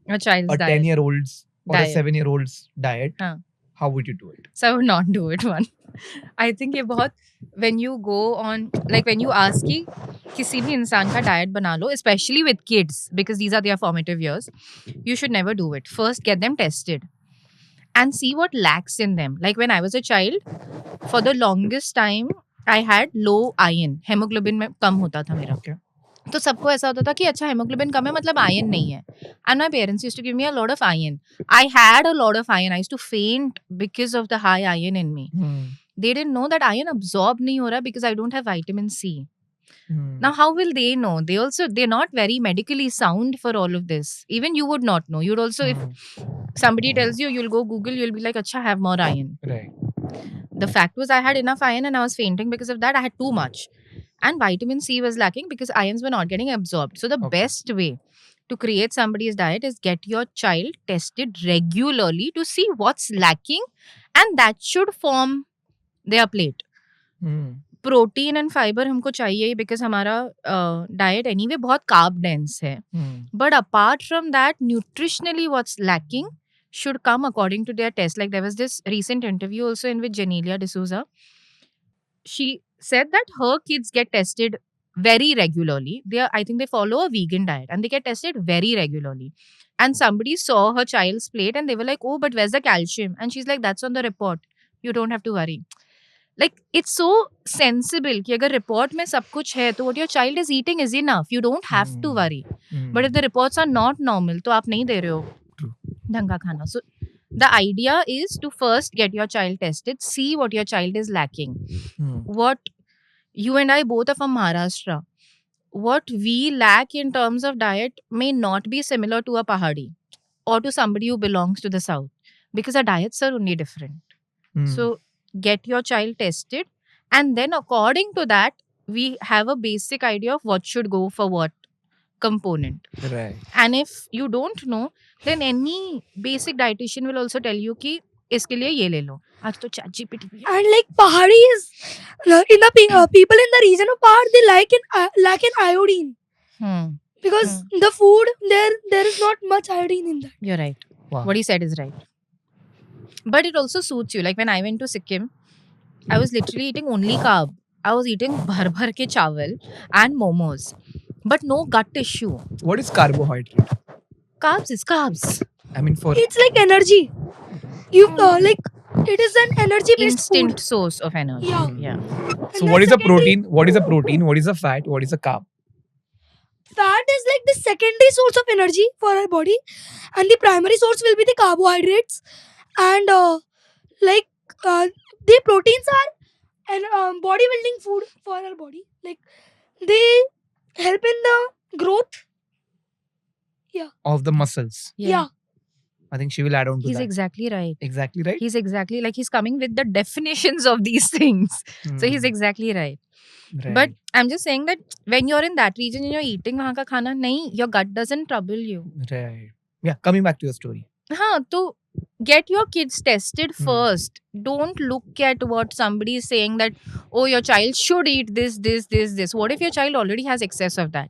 A child's a diet. 10-year-old's or Diet. a 7-year-old's diet, हाँ. how would you do it? So I would not do it one. I think ये बहुत when you go on like when you ask कि किसी भी इंसान का diet बना लो, especially with kids because these are their formative years, you should never do it. First get them tested and see what lacks in them. Like when I was a child, for the longest time I had low iron. Hemoglobin में कम होता था मेरा. Okay. तो सबको ऐसा होता था कि अच्छा हेमोग्लोबिन कम है मतलब आयरन नहीं है. And my parents used to give me a lot of iron. I had a lot of iron. I used to faint because of the high iron in me. They didn't know that iron absorb नहीं हो रहा because I don't have vitamin C. Now, how will they know? They're not very medically sound for all of this. Even you would not know. You'd also, if somebody tells you, you'll go Google, you'll be like, acha, have more iron. Right. The fact was I had enough iron and I was fainting because of that. I had too much. And vitamin C was lacking because ions were not getting absorbed. So the Okay. best way to create somebody's diet is get your child tested regularly to see what's lacking, and that should form their plate. Protein and fibre हमको चाहिए ही because हमारा diet anyway बहुत carb dense है. But apart from that, nutritionally, what's lacking should come according to their test. Like there was this recent interview also in with Janelia D'Souza. She said that her kids get tested very regularly. I think they follow a vegan diet and they get tested very regularly. And somebody saw her child's plate and they were like, "Oh, but where's the calcium?" And she's like, "That's on the report. You don't have to worry." Like it's so sensible कि अगर report में सब कुछ है तो what your child is eating is enough. You don't have to worry. But if the reports are not normal, तो आप नहीं दे रहे हो True. ढंग का खाना. So the idea is to first get your child tested, see what your child is lacking. What you and I both are from Maharashtra. What we lack in terms of diet may not be similar to a Pahadi or to somebody who belongs to the south because our diets are only different. So get your child tested, and then according to that we have a basic idea of what should go for what component. Right. And if you don't know, then any basic dietitian will also tell you कि इसके लिए ये ले लो. आज तो chat GPT भी है. And like Pahadi is in the people in the region of Pahad, they lack in iodine because the food there is not much iodine in that. You're right. Wow. What he said is right. But it also suits you. Like when I went to Sikkim, I was literally eating only carb. I was eating bhar ke chawal and momos, but no gut issue. What is carbohydrate? Carbs is carbs. I mean, for It's like energy. You like it is an energy based Instant food. source of energy. Yeah. Yeah. so what is a protein? What is a protein? What is a fat? What is a carb? Fat is like the secondary source of energy for our body, and the primary source will be the carbohydrates. And the proteins are an bodybuilding food for our body. Like they help in the growth. Of the muscles. Yeah. I think she will add on to He's that. exactly right. Exactly right. He's exactly like he's coming with the definitions of these things. So he's exactly right. Right. But I'm just saying that when you're in that region and you're eating वहाँ का खाना नहीं, your gut doesn't trouble you. right. Yeah. Coming back to your story. हाँ, तो get your kids tested first. Don't look at what somebody is saying that, oh, your child should eat this. What if your child already has excess of that?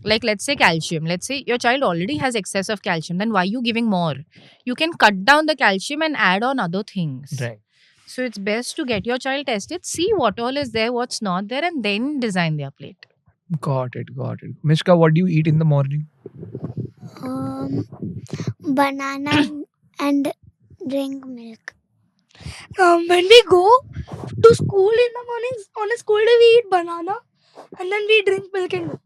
Like let's say calcium. Let's say your child already has excess of calcium. Then why are you giving more? You can cut down the calcium and add on other things. Right. So it's best to get your child tested, see what all is there, what's not there, and then design their plate. Got it. Mishka, what do you eat in the morning? Banana and drink milk. When we go to school in the mornings, on a school day, we eat banana and then we drink milk and go.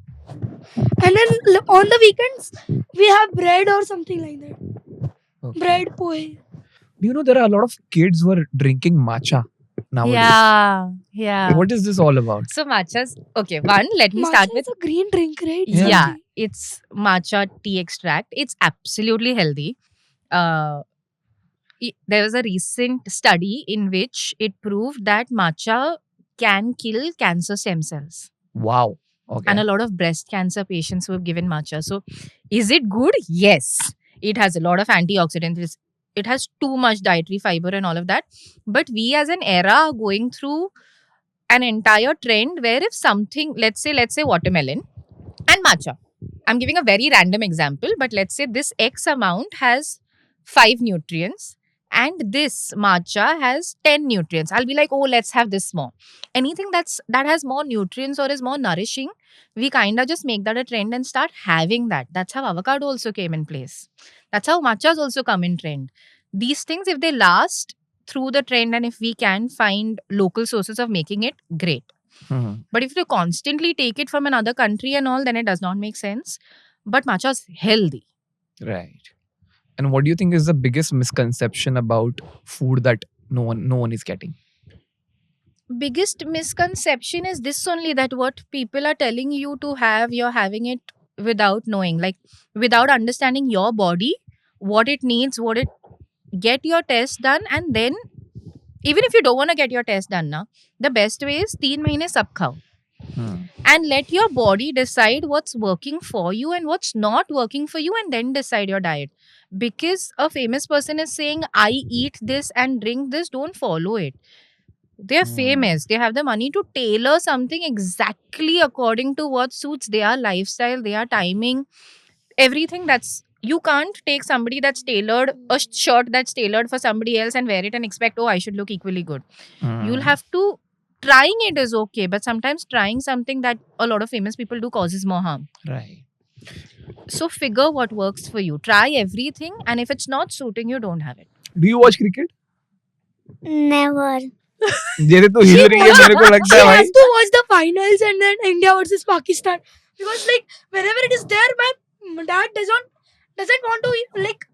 And then on the weekends, we have bread or something like that. Okay. Bread, pohe. Do you know there are a lot of kids who are drinking matcha nowadays? Yeah. What is this all about? So matchas, okay, one, let me start Matcha with is a green drink, right? Yeah, it's matcha tea extract. It's absolutely healthy. There was a recent study in which it proved that matcha can kill cancer stem cells. Wow. Okay. And a lot of breast cancer patients who have given matcha. So, is it good? Yes. It has a lot of antioxidants. It has too much dietary fiber and all of that. But we as an era are going through an entire trend where if something, let's say watermelon and matcha. I'm giving a very random example, but let's say this X amount has 5 nutrients and this matcha has 10 nutrients. I'll be like, oh, let's have this more. Anything that has more nutrients or is more nourishing, we kind of just make that a trend and start having that. That's how avocado also came in place. That's how matchas also come in trend. These things, if they last through the trend and if we can find local sources of making it, great. Hmm. But if you constantly take it from another country and all, then it does not make sense. But matcha is healthy. Right. And what do you think is the biggest misconception about food that no one is getting? Biggest misconception is this only, that what people are telling you to have, you're having it without knowing, like without understanding your body, what it needs, what it get your test done, and then even if you don't want to get your test done now, the best way is 3 mahine sab khao Hmm. and let your body decide what's working for you and what's not working for you, and then decide your diet. Because a famous person is saying, I eat this and drink this, don't follow it. They're Hmm. famous. They have the money to tailor something exactly according to what suits their lifestyle, their timing, everything. That's, you can't take somebody that's tailored, a shirt that's tailored for somebody else, and wear it and expect, oh, I should look equally good. You'll Hmm. have to, trying it is okay, but sometimes trying something that a lot of famous people do causes more harm. Right. So figure what works for you. Try everything, and if it's not suiting you, don't have it. Do you watch cricket? Never. जैसे तो हिल रही है मेरे को लगता She है भाई. has to watch the finals and then India versus Pakistan, because like whenever it is there, my dad doesn't want to like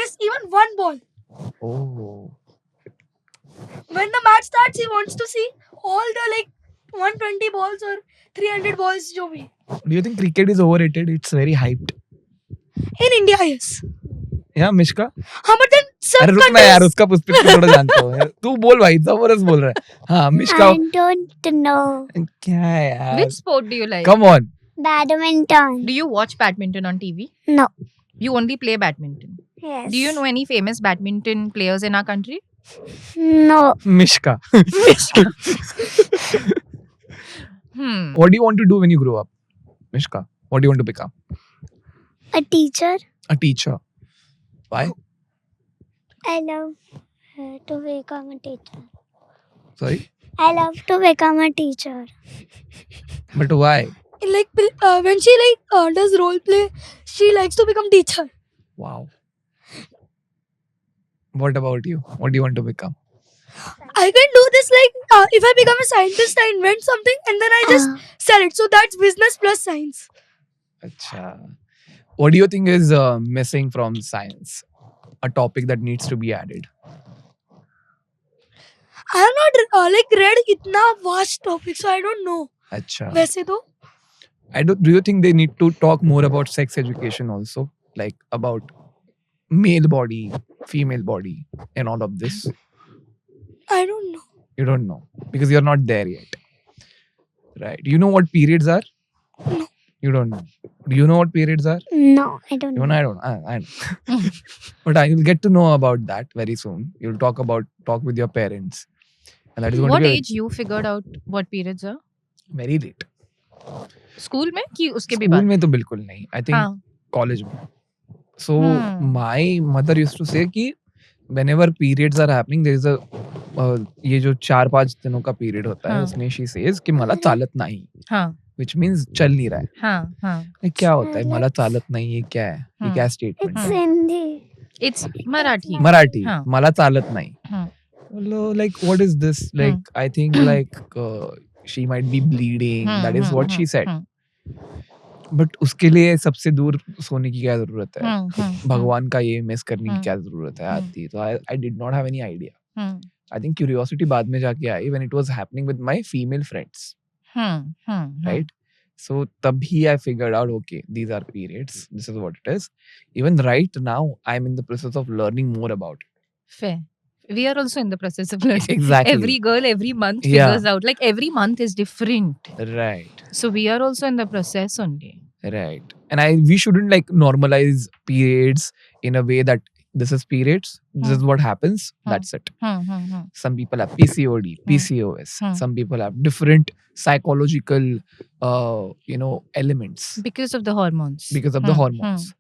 miss even one ball. Oh. When the match starts, he wants to see all the like 120 balls or 300 balls जो भी. Do you think cricket is overrated? It's very hyped. In India, yes. Yeah, Mishka? हाँ, but then some अरे रुकना यार, countries. उसका पुष्पित को थोड़ा जानता हूँ यार. तू बोल भाई, जबरदस्त बोल रहा है. हाँ, मिश्का. I don't know. क्या है यार? Which sport do you like? Come on. Badminton. Do you watch badminton on TV? No. You only play badminton. Yes. Do you know any famous badminton players in our country? No. Mishka. What do you want to do when you grow up? Mishka, what do you want to become? A teacher. A teacher. Why? I love to become a teacher. Sorry? I love to become a teacher. But why? Like when she like does role play, she likes to become teacher. Wow. What about you? What do you want to become? I can do this like if I become a scientist, I invent something and then I just sell it. So that's business plus science. Acha. What do you think is missing from science? A topic that needs to be added. I have not like read itna vast topic, so I don't know. Acha. वैसे तो Do you think they need to talk more about sex education also? Like about male body, female body, and all of this? I don't know. You don't know because you're not there yet. Right. You know what periods are? No. You don't know. Do you know what periods are? No, I don't know. Even I don't. I know. But I will get to know about that very soon. You'll talk with your parents. And that is going What to be age you figured out what periods are? very late. School में कि उसके भी School बाद? में तो बिल्कुल नहीं. I think हाँ. college में. So Hmm. my mother used to say कि whenever periods are happening, there is a ये जो 4-5 दिनों का period होता है, हाँ. उसमें she says कि मला चालत नाही. हाँ. Which means चल नहीं रहा है. हाँ. हाँ. ये क्या होता है? चालत. मला चालत नाही ये क्या है? ये हाँ. क्या statement It's है? Hindi. It's Marathi. Marathi. हाँ. मला चालत नाही. हाँ. Hello, like what is this? Like I think like she might be bleeding. That is what she said. But उसके लिए सबसे दूर सोने की क्या जरूरत है? भगवान का ये मिस करने की क्या जरूरत है आती? तो I did not have any idea. I think curiosity बाद में जाके आई when it was happening with my female friends. Right? So तभी I figured out, okay, these are periods. This is what it is. Even right now, I'm in the process of learning more about it. Fair. We are also in the process of learning. Exactly. Every girl every month Yeah. figures out. Like every month is different. Right. So we are also in the process only. Right. And we shouldn't like normalize periods in a way that this is periods. This is what happens. That's it. Some people have PCOD, PCOS. Some people have different psychological, elements Because of the hormones. because of the hormones.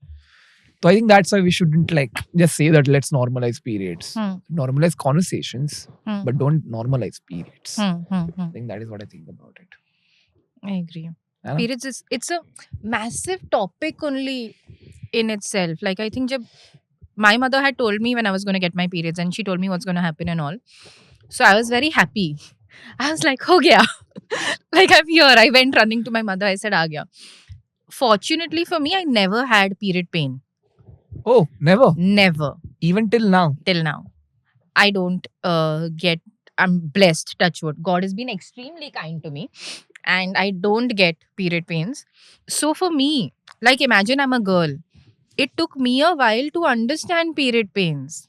So I think that's why we shouldn't like just say that let's normalize periods. Normalize conversations, but don't normalize periods. I think that is what I think about it. I agree. Yeah. Periods is, it's a massive topic only in itself. Like I think my mother had told me when I was going to get my periods and she told me what's going to happen and all. So I was very happy I was like, "Ho gaya." Like, I'm here. I went running to my mother. I said, "Aa gaya." Fortunately for me, I never had period pain. Oh, never. Never Even till now. till now. I don't get. I'm blessed. Touch wood. God has been extremely kind to me, and I don't get period pains. So for me, like, imagine I'm a girl. It took me a while to understand period pains.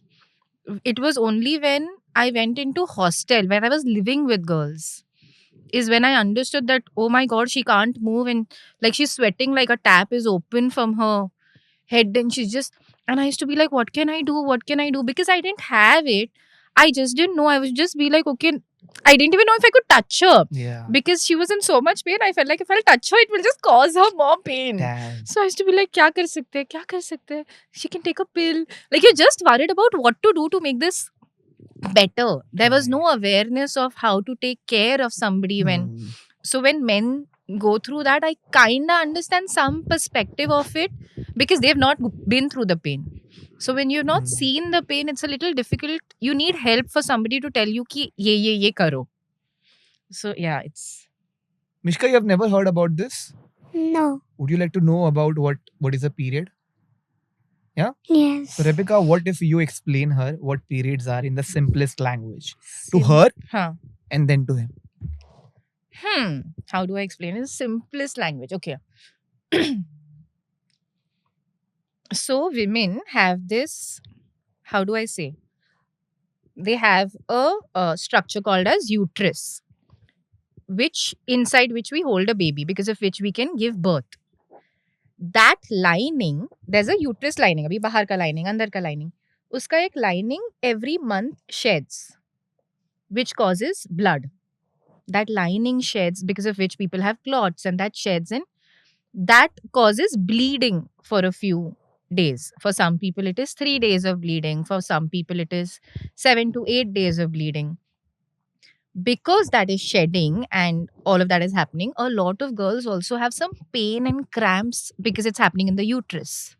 It was only when I went into hostel, when I was living with girls, is when I understood that, oh my god, she can't move, and like she's sweating like a tap is open from her head, and she's just, and I used to be like, what can I do? What can I do? Because I didn't have it. I just didn't know. I was just be like, okay, I didn't even know if I could touch her Yeah. because she was in so much pain. I felt like if I'll touch her, it will just cause her more pain. Damn. So I used to be like, kya kar sakte hai? Kya kar sakte hai? She can take a pill. Like, you're just worried about what to do to make this better. There was no awareness of how to take care of somebody when. Hmm. So when men go through that, I kinda understand some perspective of it because they've not been through the pain. So when you've not Hmm. seen the pain, it's a little difficult. You need help for somebody to tell you ki ye karo. So yeah, it's Mishka, you have never heard about this? No. Would you like to know about what is a period? Yes. So Rebecca, what if you explain her what periods are in the simplest language to sim- her Huh. and then to him? How do I explain in the simplest language? Okay. So women have this, how do I say? They have a structure called as uterus, which inside which we hold a baby, because of which we can give birth. That lining, there's a uterus lining, अभी बाहर का lining, अंदर का lining. उसका एक lining every month sheds, which causes blood. That lining sheds, because of which people have clots, and that sheds, and that causes bleeding for a few days. For some people, it is 3 days of bleeding. For some people, it is 7 to 8 days of bleeding. Because that is shedding and all of that is happening, a lot of girls also have some pain and cramps because it's happening in the uterus.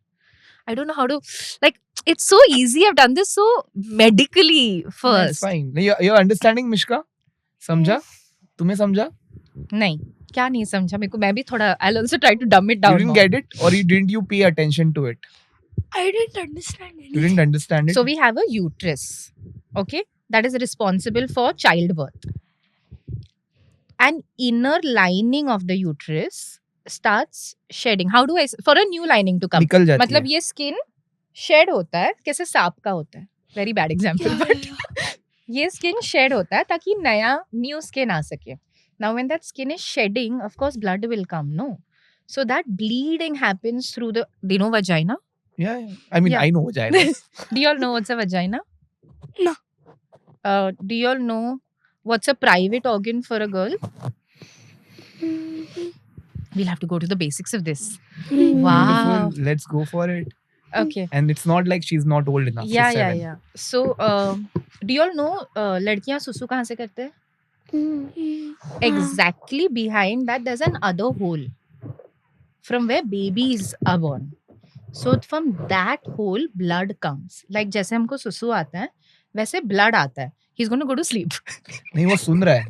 I don't know how to, like, it's so easy. I've done this so medically That's first. fine. You're understanding, Mishka? समझा? तुम्हें समझा? नहीं, क्या नहीं समझा मेरे को. मैं भी थोड़ा, I'll also try to dumb it You down didn't more. get it, or you pay attention to it? I didn't understand You anything. didn't understand it. So we have a uterus, okay, that is responsible for childbirth. An inner lining of the uterus starts shedding. How do I for a new lining to come? निकल जाती मतलब है. ये skin shed होता है कैसे सांप का होता है. Very bad example, Yeah, but yeah. ये skin shed होता है ताकि नया new skin आ सके. Now when that skin is shedding, of course blood will come, no? So that bleeding happens through the, do you know vagina? Yeah. I mean, Yeah. I know vagina. Do you all know what's a vagina? No. Do you all know what's a private organ for a girl? Mhm. We'll have to go to the basics of this. Mhm. Wow. Beautiful. Let's go for it. Okay. And it's not like she's not old enough. Yeah, She's yeah, 7. yeah. So, do you all know लड़कियां सुसु कहाँ से करते हैं? Mhm. Exactly behind that, there's an other hole from where babies are born. So from that hole, blood comes. Like जैसे हमको सुसु आता है, वैसे blood आता है. He's going to go to sleep. नहीं वो सुन रहा है.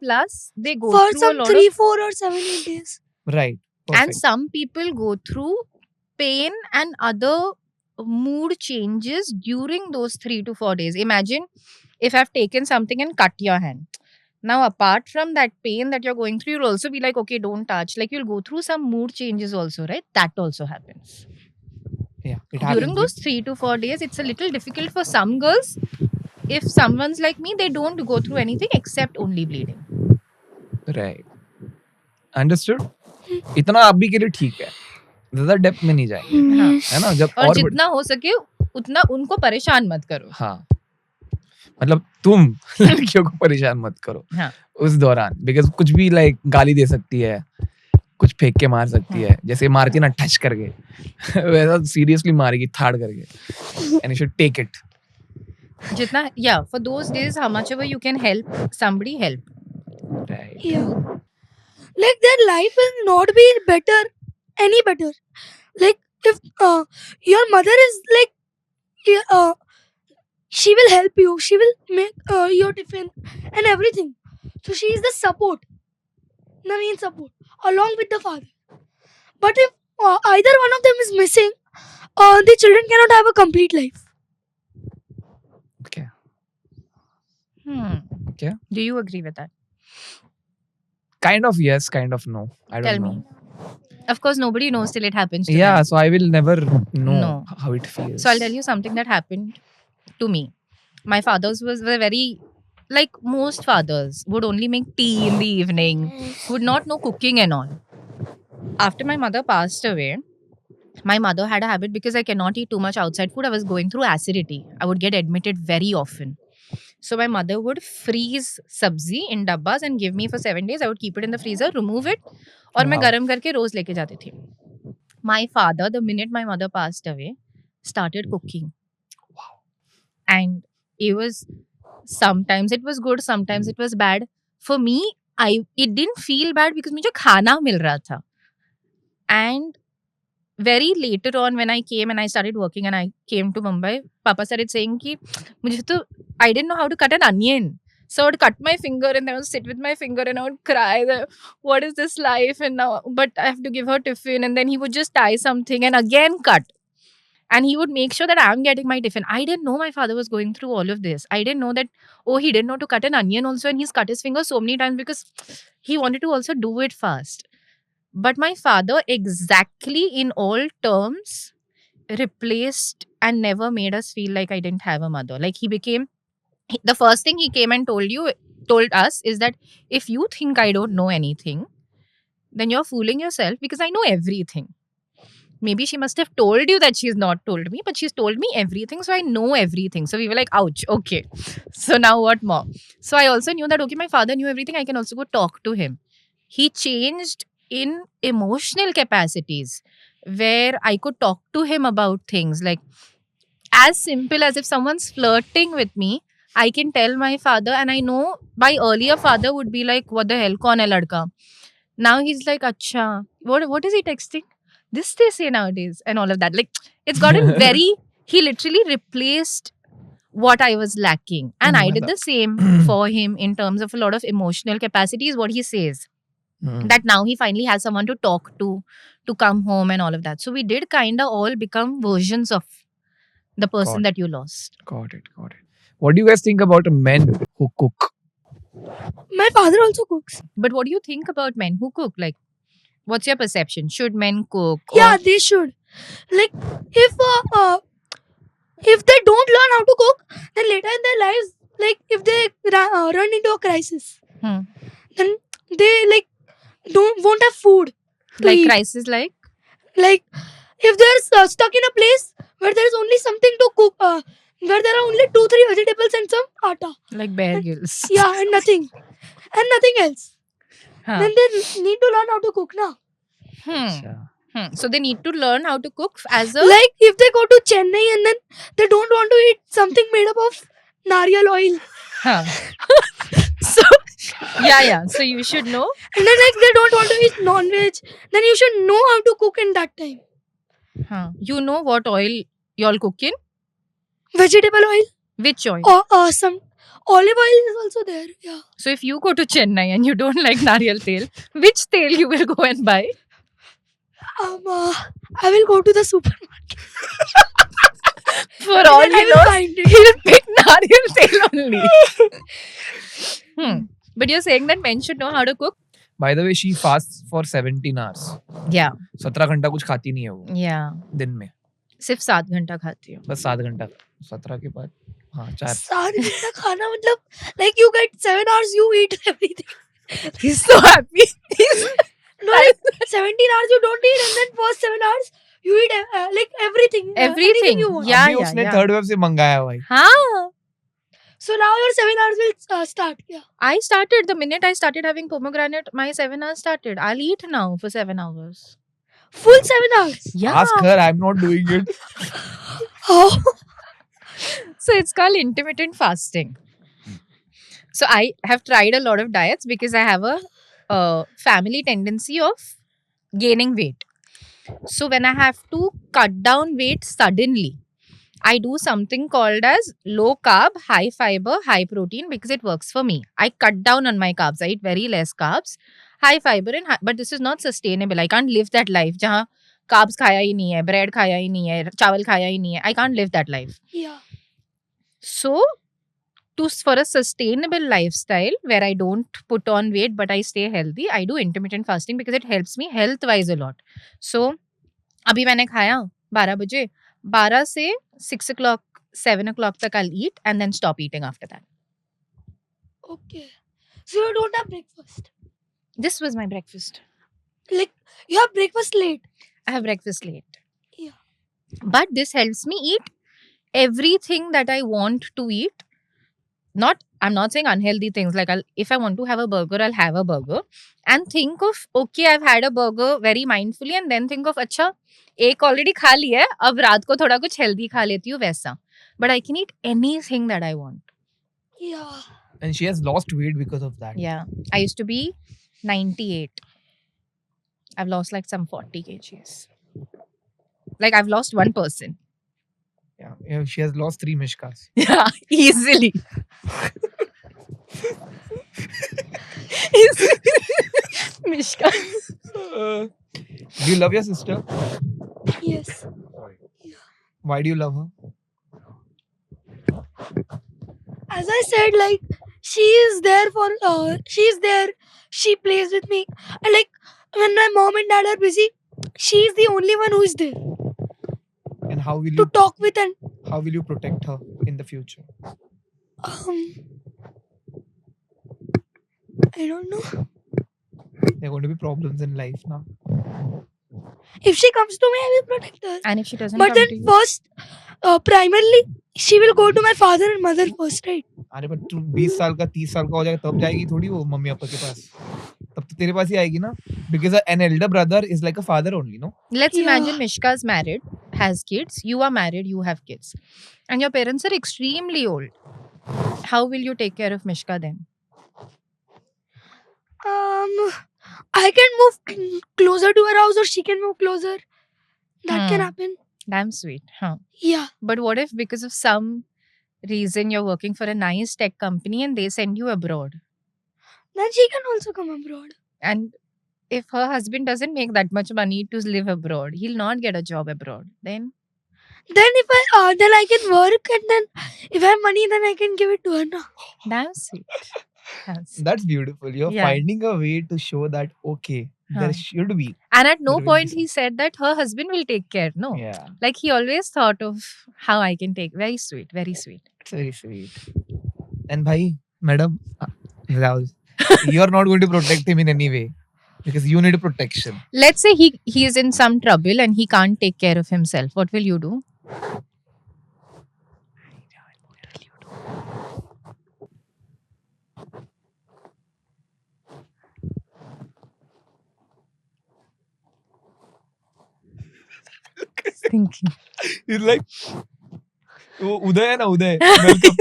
Plus, they go For through a some lot 3, of, 4 or 7, 8 days. Right. and Perfect. some people go through pain and other mood changes during those 3 to 4 days. Imagine if I've taken something and cut your hand. Now, apart from that pain that you're going through, you'll also be like, okay, don't touch. Like, you'll go through some mood changes also, right? That also happens. Yeah. It happens. During those 3 to 4 days, it's a little difficult for some girls. If someone's like me, they don't go through anything except only bleeding. Right. Understood? इतना अभी के लिए ठीक है. ज़्यादा depth में नहीं जाएंगे. हाँ. है ना? जब और और जितना हो सके उतना उनको परेशान मत करो. हाँ. मतलब तुम लड़कियों को परेशान मत करो. हाँ. उस दौरान बिकॉज कुछ भी लाइक गाली दे सकती है, कुछ फेंक के मार सकती है, जैसे मारती ना टच करके वैसा सीरियसली मारेगी थाड़ करके. And you should take it. जितना, yeah, for those days, how much ever you can help somebody, help. Right. Yeah. Like their life will not be better, any better. Like if your mother is like, She will help you. She will make your tiffin and everything. So she is the support, the main support, along with the father. But if either one of them is missing, the children cannot have a complete life. Okay. Okay. Do you agree with that? Kind of yes, kind of no. I don't Tell know. me. Of course, nobody knows till it happens to Yeah, them. so I will never know No. how it feels. So I'll tell you something that happened to me. My fathers were very, like most fathers, would only make tea in the evening, would not know cooking and all. After my mother passed away, my mother had a habit, because I cannot eat too much outside food. I was going through acidity. I would get admitted very often. So my mother would freeze sabzi in dabbas and give me for 7 days. I would keep it in the freezer, remove it, और मैं Wow. गरम करके रोज लेके जाती थी. My father, the minute my mother passed away, started cooking. Wow. And it was, sometimes it was good, sometimes it was bad. For me, it didn't feel bad because मुझे खाना मिल रहा था. And very later on, when I came and I started working and I came to Mumbai, Papa started saying कि मुझे तो, I didn't know how to cut an onion. So I would cut my finger and then I would sit with my finger and I would cry that, what is this life? And now, but I have to give her tiffin. And then he would just tie something and again cut. And he would make sure that I'm getting my tiffin. I didn't know my father was going through all of this. I didn't know that, oh, he didn't know to cut an onion also. And he's cut his finger so many times because he wanted to also do it fast. But my father, exactly in all terms, replaced and never made us feel like I didn't have a mother. Like the first thing he came and told us is that if you think I don't know anything, then you're fooling yourself, because I know everything. Maybe she must have told you that she's not told me, but she's told me everything, so I know everything. So we were like, ouch, okay. So now what more? So I also knew that, okay, my father knew everything. I can also go talk to him. He changed in emotional capacities where I could talk to him about things like, as simple as if someone's flirting with me, I can tell my father, and I know my earlier father would be like, what the hell, kaun hai ladka? Now he's like, acha, what is he texting? This they say nowadays, and all of that. Like, it's gotten very, he literally replaced what I was lacking. And I did the same for him in terms of a lot of emotional capacity, is what he says. That now he finally has someone to talk to come home and all of that. So we did kind of all become versions of the person Got that you lost. Got it. What do you guys think about men who cook? My father also cooks. But what do you think about men who cook? Like, what's your perception? Should men cook? Yeah, they should. Like, if they don't learn how to cook, then later in their lives, like if they run into a crisis, Hmm. then they won't have food. to Like eat. crisis, like? Like if they're stuck in a place where there is only something to cook, where there are only 2-3 vegetables and some atta, Like Bear Grylls. yeah, and nothing else. Huh. Then they need to learn how to cook now. So they need to learn how to cook as a... Like if they go to Chennai and then they don't want to eat something made up of nariyal oil, Huh. so Yeah. So you should know. and then like they don't want to eat non-veg, then you should know how to cook in that time. You know what oil y'all cook in? Vegetable oil Which oil? or some olive oil is also there. Yeah. So if you go to Chennai and you don't like nariyal tel, which tel you will go and buy? I will go to the supermarket. For all and I you will know, find it. he'll pick nariyal tel only. But you're saying that men should know how to cook? By the way, she fasts for 17 hours. Yeah. 17 घंटा कुछ खाती नहीं है वो Yeah. दिन में. सिर्फ 7 घंटा खाती हूँ. बस 7 घंटा. 17 के बाद हाँ 4. 7 घंटा खाना मतलब like you get 7 hours, you eat everything. He's so happy. No, like 17 hours you don't eat, and then first 7 hours you eat like everything. Everything. Anything you want. Yeah, अभी उसने yeah. थर्ड वेव से मंगाया भाई. हाँ. So now your 7 hours will start. Yeah. I started, the minute I started having pomegranate, my 7 hours started. I'll eat now for 7 hours. Full 7 hours. Yeah. Ask her, I'm not doing it. Oh. So it's called intermittent fasting. So I have tried a lot of diets because I have a family tendency of gaining weight. So when I have to cut down weight suddenly, I do something called as low carb, high fiber, high protein because it works for me. I cut down on my carbs. I eat very less carbs, high fiber and high, but this is not sustainable. I can't live that life जहाँ carbs खाया ही नहीं है, bread खाया ही नहीं है, चावल खाया ही नहीं है. I can't live that life. Yeah. So for a sustainable lifestyle where I don't put on weight but I stay healthy, I do intermittent fasting because it helps me health wise a lot. So अभी मैंने खाया 12 बजे, 12 से 6 o'clock, 7 o'clock तक I'll eat and then stop eating after that. Okay. So you don't have breakfast. This was my breakfast. Like you have breakfast late. I have breakfast late. Yeah. But this helps me eat everything that I want to eat. I'm not saying unhealthy things. Like if I want to have a burger, I'll have a burger. And think of, okay, I've had a burger very mindfully and then think of, अच्छा, एक already खा लिया है, अब रात को थोड़ा कुछ healthy खा लेती हूँ वैसा. But I can eat anything that I want. Yeah. And she has lost weight because of that. Yeah. I used to be 98. I've lost like some 40 kgs. Like I've lost one person. Yeah, she has lost 3 Mishkas. Yeah, easily. Mishka. Do you love your sister? Yes. Why do you love her? As I said, like she is there for she's there. She plays with me. And like when my mom and dad are busy, she is the only one who is there And how will to you talk with and protect her in the future? I don't know. There are going to be problems in life now. If she comes to me, I will protect her. And if she doesn't But come then to you? first, primarily, she will go to my father and mother first, right? अरे but तू 20 साल का 30 साल का हो जाएगा तब जाएगी थोड़ी वो मम्मी पापा के पास. तब तो तेरे पास ही आएगी ना. Because an elder brother is like a father only, no? Let's Yeah. imagine Mishka's married, has kids. You are married, you have kids. And your parents are extremely old. How will you take care of Mishka then? I can move closer to her house, or she can move closer. That can Hmm. happen. Damn sweet, huh? Yeah. But what if because of some reason you're working for a nice tech company and they send you abroad? Then she can also come abroad. And if her husband doesn't make that much money to live abroad, he'll not get a job abroad. Then Then if I can work, and then if I have money, then I can give it to her now. damn sweet. Damn sweet. That's beautiful. You're Yeah. finding a way to show that okay, there Huh. should be. And at no There will be point some- he said that her husband will take care. No. Yeah, Like he always thought of how I can take. Very sweet. Very sweet. it's very sweet. And bhai, madam, Rahul, you're not going to protect him in any way because you need protection. Let's say he is in some trouble and he can't take care of himself. What will you do? Thinking. He's like, वो उदय है ना उदय. Welcome.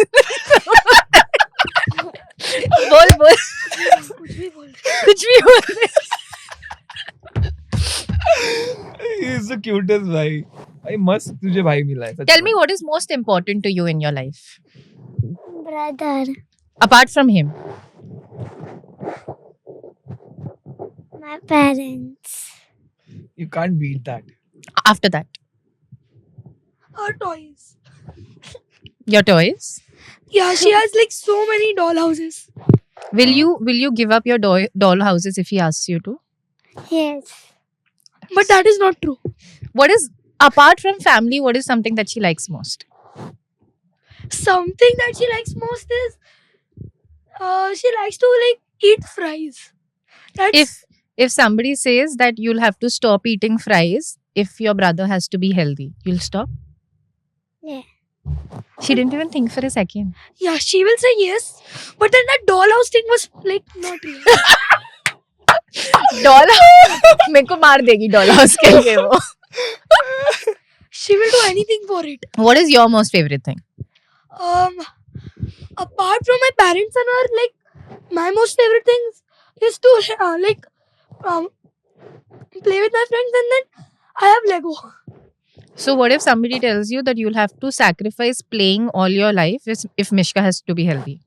बोल बोल कुछ भी बोल. कुछ भी बोल. He's the cutest भाई. भाई मस्त तुझे भाई मिला है. सच Tell में. me what is most important to you in your life Brother, apart from him. my parents, You can't beat that. After that, Her toys. your toys. Yeah, she has like so many doll houses. Will you give up your doll houses if he asks you to? yes, But that is not true. What is apart from family? What is something that she likes most? Something that she likes most is she likes to like eat fries. That's If somebody says that you'll have to stop eating fries if your brother has to be healthy, you'll stop? Yeah. She didn't even think for a second. yeah, she will say yes. But then that dollhouse thing was like not real. Doll मेरे को मार देगी doll house के लिए वो. She will do anything for it. What is your most favorite thing? Apart from my parents and her, like my most favorite things is to play with my friends, and then I have Lego. So what if somebody tells you that you'll have to sacrifice playing all your life if Mishka has to be healthy?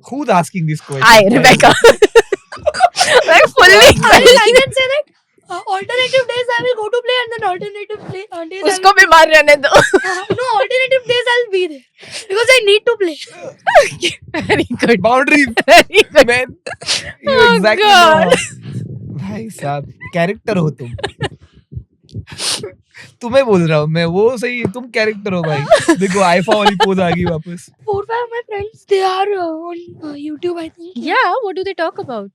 Who's asking this question? I, Rebecca. Like fully. I can say that alternative days I will go to play and then alternative days I will, उसको बीमार रहने दो. no alternative days I'll be there because I need to play. Very good. Boundaries, Very good. man. You Oh, exactly God. know. भाई साहब character हो तुम. तुम्हें बोल रहा हूँ मैं, वो सही है, तुम कैरेक्टर हो भाई. देखो आईफा वाली पोज आ गई वापस. 4-5 of my friends they are on YouTube I think. Yeah, what do they talk about?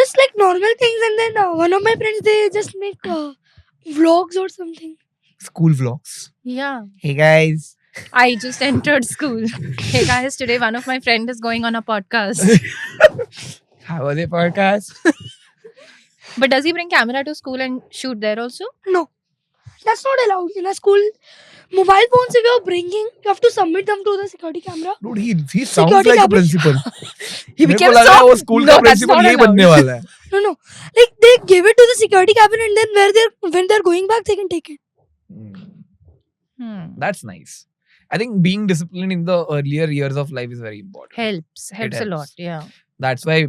Just like normal things and then one of my friends they just make vlogs or something. School vlogs. Yeah. Hey guys. I just entered school. Hey guys, today one of my friend is going on a podcast. How was the podcast? But does he bring camera to school and shoot there also? No, that's not allowed in a school. Mobile phones if you're bringing, you have to submit them to the security camera. Dude, he sounds Security like a cabinet. principal. He मेरे को became लगा so. वो school No, का that's principal not यही allowed. बनने वाला है. No, like they give it to the security cabinet and then when they're going back they can take it. That's nice. I think being disciplined in the earlier years of life is very important. Helps a helps. lot. Yeah. That's why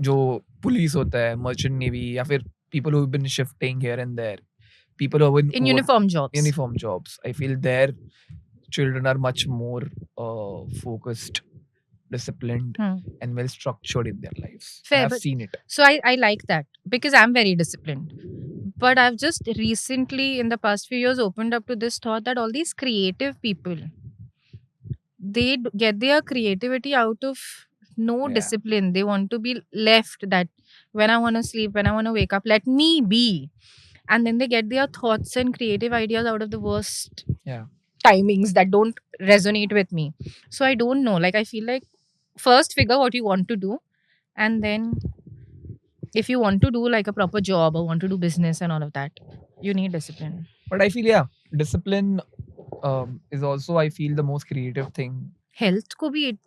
जो police होता है, merchant navy या फिर people who've been shifting here and there, people who have been In uniform jobs. uniform jobs, I feel their children are much more focused, disciplined, and well structured in their lives. Fair, I've but- seen it. So I like that because I'm very disciplined. But I've just recently in the past few years opened up to this thought that all these creative people, they get their creativity out of no Yeah. discipline. They want to be left that when I want to sleep, when I want to wake up, let me be. And then they get their thoughts and creative ideas out of the worst Yeah. timings that don't resonate with me. So I don't know. Like I feel like first figure what you want to do, and then if you want to do like a proper job or want to do business and all of that, you need discipline. But I feel discipline is also I feel the most creative thing. Health ko bhi it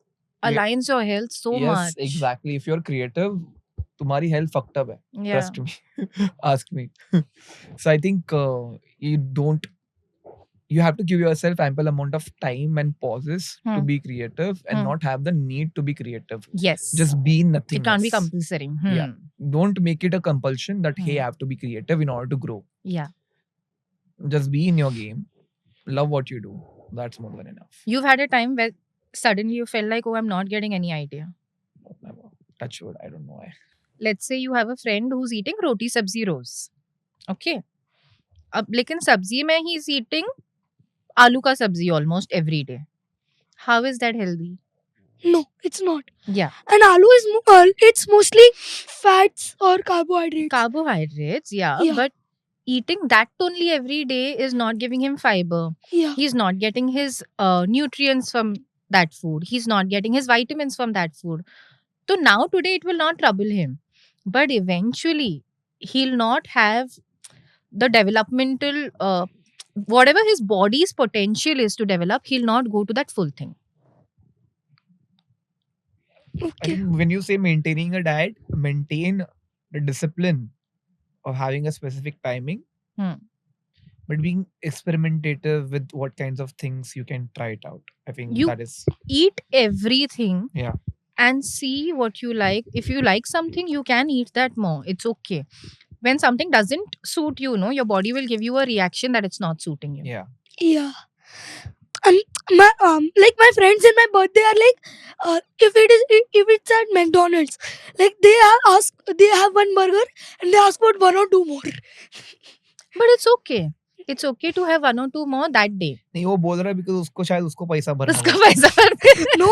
aligns your health so yes, much. exactly. If you're creative, तुम्हारी health fucked up है. Yeah. Trust me. Ask me. So I think you have to give yourself ample amount of time and pauses to be creative and not have the need to be creative. Yes. Just be nothing. it can't be compulsory. Yeah. Don't make it a compulsion that hey, I have to be creative in order to grow. Yeah. Just be in your game. Love what you do. That's more than enough. You've had a time where suddenly you felt like, oh, I'm not getting any idea. Never. Touch wood. I don't know why. Let's say you have a friend who's eating roti sabzi roz. Okay. अब लेकिन सब्जी में he is eating आलू का सब्जी almost every day. How is that healthy? No, it's not. Yeah. And aloo is it's mostly fats or carbohydrates. Carbohydrates, yeah. Yeah. But eating that only every day is not giving him fiber. Yeah. He's not getting his nutrients from that food. He's not getting his vitamins from that food. So now today it will not trouble him. But eventually he'll not have the developmental, whatever his body's potential is to develop, he'll not go to that full thing. I Okay. think when you say maintaining a diet, maintain the discipline of having a specific timing, but being experimentative with what kinds of things you can try it out. I think You- that is Eat everything. Yeah. And see what you like. If you like something, you can eat that more. It's okay. When something doesn't suit you, your body will give you a reaction that it's not suiting you. yeah. Yeah. My like my friends in my birthday are like, if it's at McDonald's, like they have one burger and they ask for one or two more. But it's okay. It's okay to have one or two more that day. नहीं वो बोल रहा है because उसको शायद उसको पैसा भरना उसका होगा. पैसा No,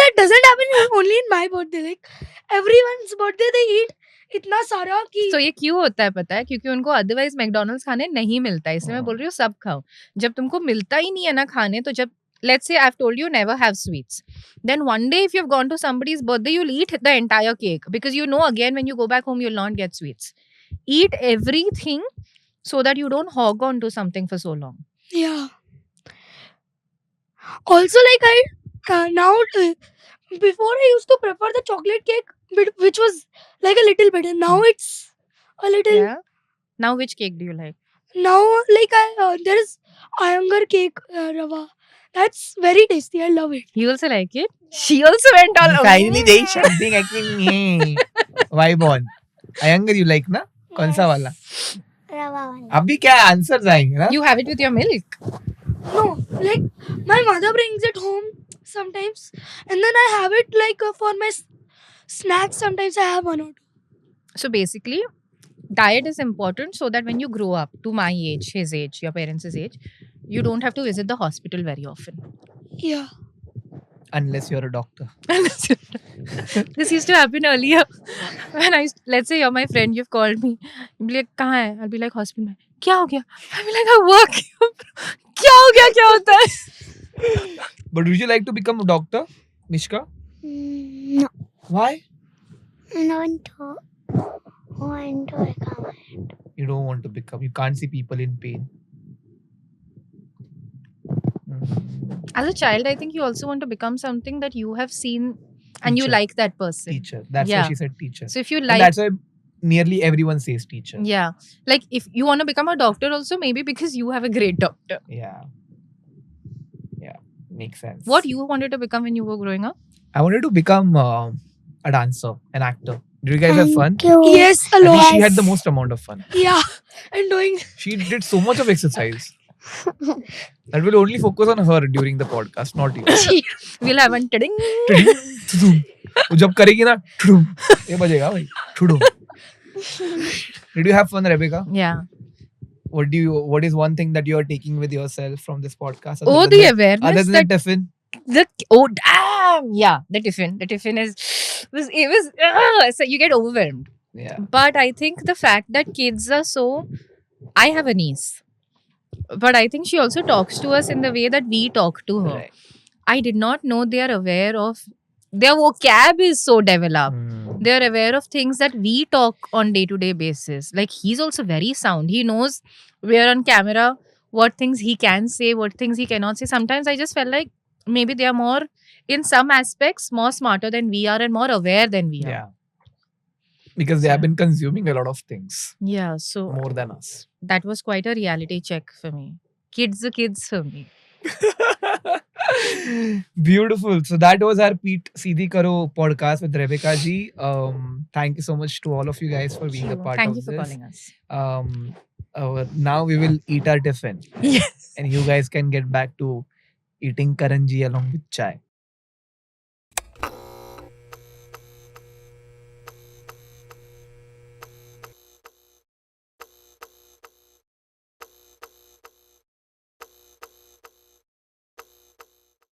that doesn't happen only in my birthday. Like everyone's birthday they eat इतना सारा कि तो ये क्यों होता है पता है क्योंकि उनको अदरवाइज मैकडोनल्ड्स खाने नहीं मिलता है इसलिए मैं बोल रही हूँ सब खाओ जब तुमको मिलता ही नहीं है ना खाने तो जब let's say I've told you never have sweets then one day if you've gone to somebody's birthday you'll eat the entire cake because you know again when you go back home you'll not get sweets. Eat everything so that you don't hog on to something for so long. yeah. Also, like I now before I used to prefer the chocolate cake, which was like a little bit, and now it's a little. Yeah. Now which cake do you like? now there is Iyengar cake rava. That's very tasty. I love it. You also like it? She also went all Finally, there is something I can vibe on. Iyengar you like ना? कौन सा वाला? रवा वाला. अभी क्या answers आएंगे ना? You have it with your milk. No, like my mother brings it home sometimes, and then I have it for my snacks. Sometimes I have one or two. So basically, diet is important so that when you grow up to my age, his age, your parents' age, you don't have to visit the hospital very often. Yeah. Unless you're a doctor. This used to happen earlier. When let's say you're my friend, you've called me. You'll be like, कहाँ है? I'll be like, hospital में. क्या हो गया? I'll be like, I work. क्या हो गया? क्या होता है? But would you like to become a doctor, Mishka? No. Why? No want to become it. You don't want to become. You can't see people in pain. As a child, I think you also want to become something that you have seen and you Teacher. like that person. Teacher. That's Yeah. why she said teacher. So if you And like, that's why nearly everyone says teacher. yeah, like if you want to become a doctor also, maybe because you have a great doctor. Yeah. Yeah. Makes sense. What you wanted to become when you were growing up? I wanted to become a dancer, an actor. Did you guys have fun? Thank you. Yes, a I think lot. she had the most amount of fun. Yeah, and doing She did so much of exercise. That will only focus on her during the podcast, not you. We'll have one tidding. वो जब करेगी ना ठुडुम, ये बजेगा भाई ठुडुम. Did you have fun, Rebecca? Yeah. What is one thing that you are taking with yourself from this podcast? Oh, other the than awareness other than that the tiffin? oh damn, yeah, the tiffin. The tiffin so you get overwhelmed. Yeah. But I think the fact that kids are so, I have a niece, but I think she also talks to us in the way that we talk to her. Right. I did not know they are aware of, their vocab is so developed. They are aware of things that we talk on day-to-day basis. Like he's also very sound. He knows where on camera, what things he can say, what things he cannot say. Sometimes I just felt like maybe they are more, in some aspects, more smarter than we are and more aware than we are. Yeah. Because they have been consuming a lot of things Yeah, so more than us. that was quite a reality check for me. Kids are kids for me. Beautiful. So that was our Pete Seedhi Karo podcast with Rebecca ji. Thank you so much to all of you guys for being a part Thank of you for this. calling us. Now we will eat our tiffin Yes. and you guys can get back to eating karanji along with chai.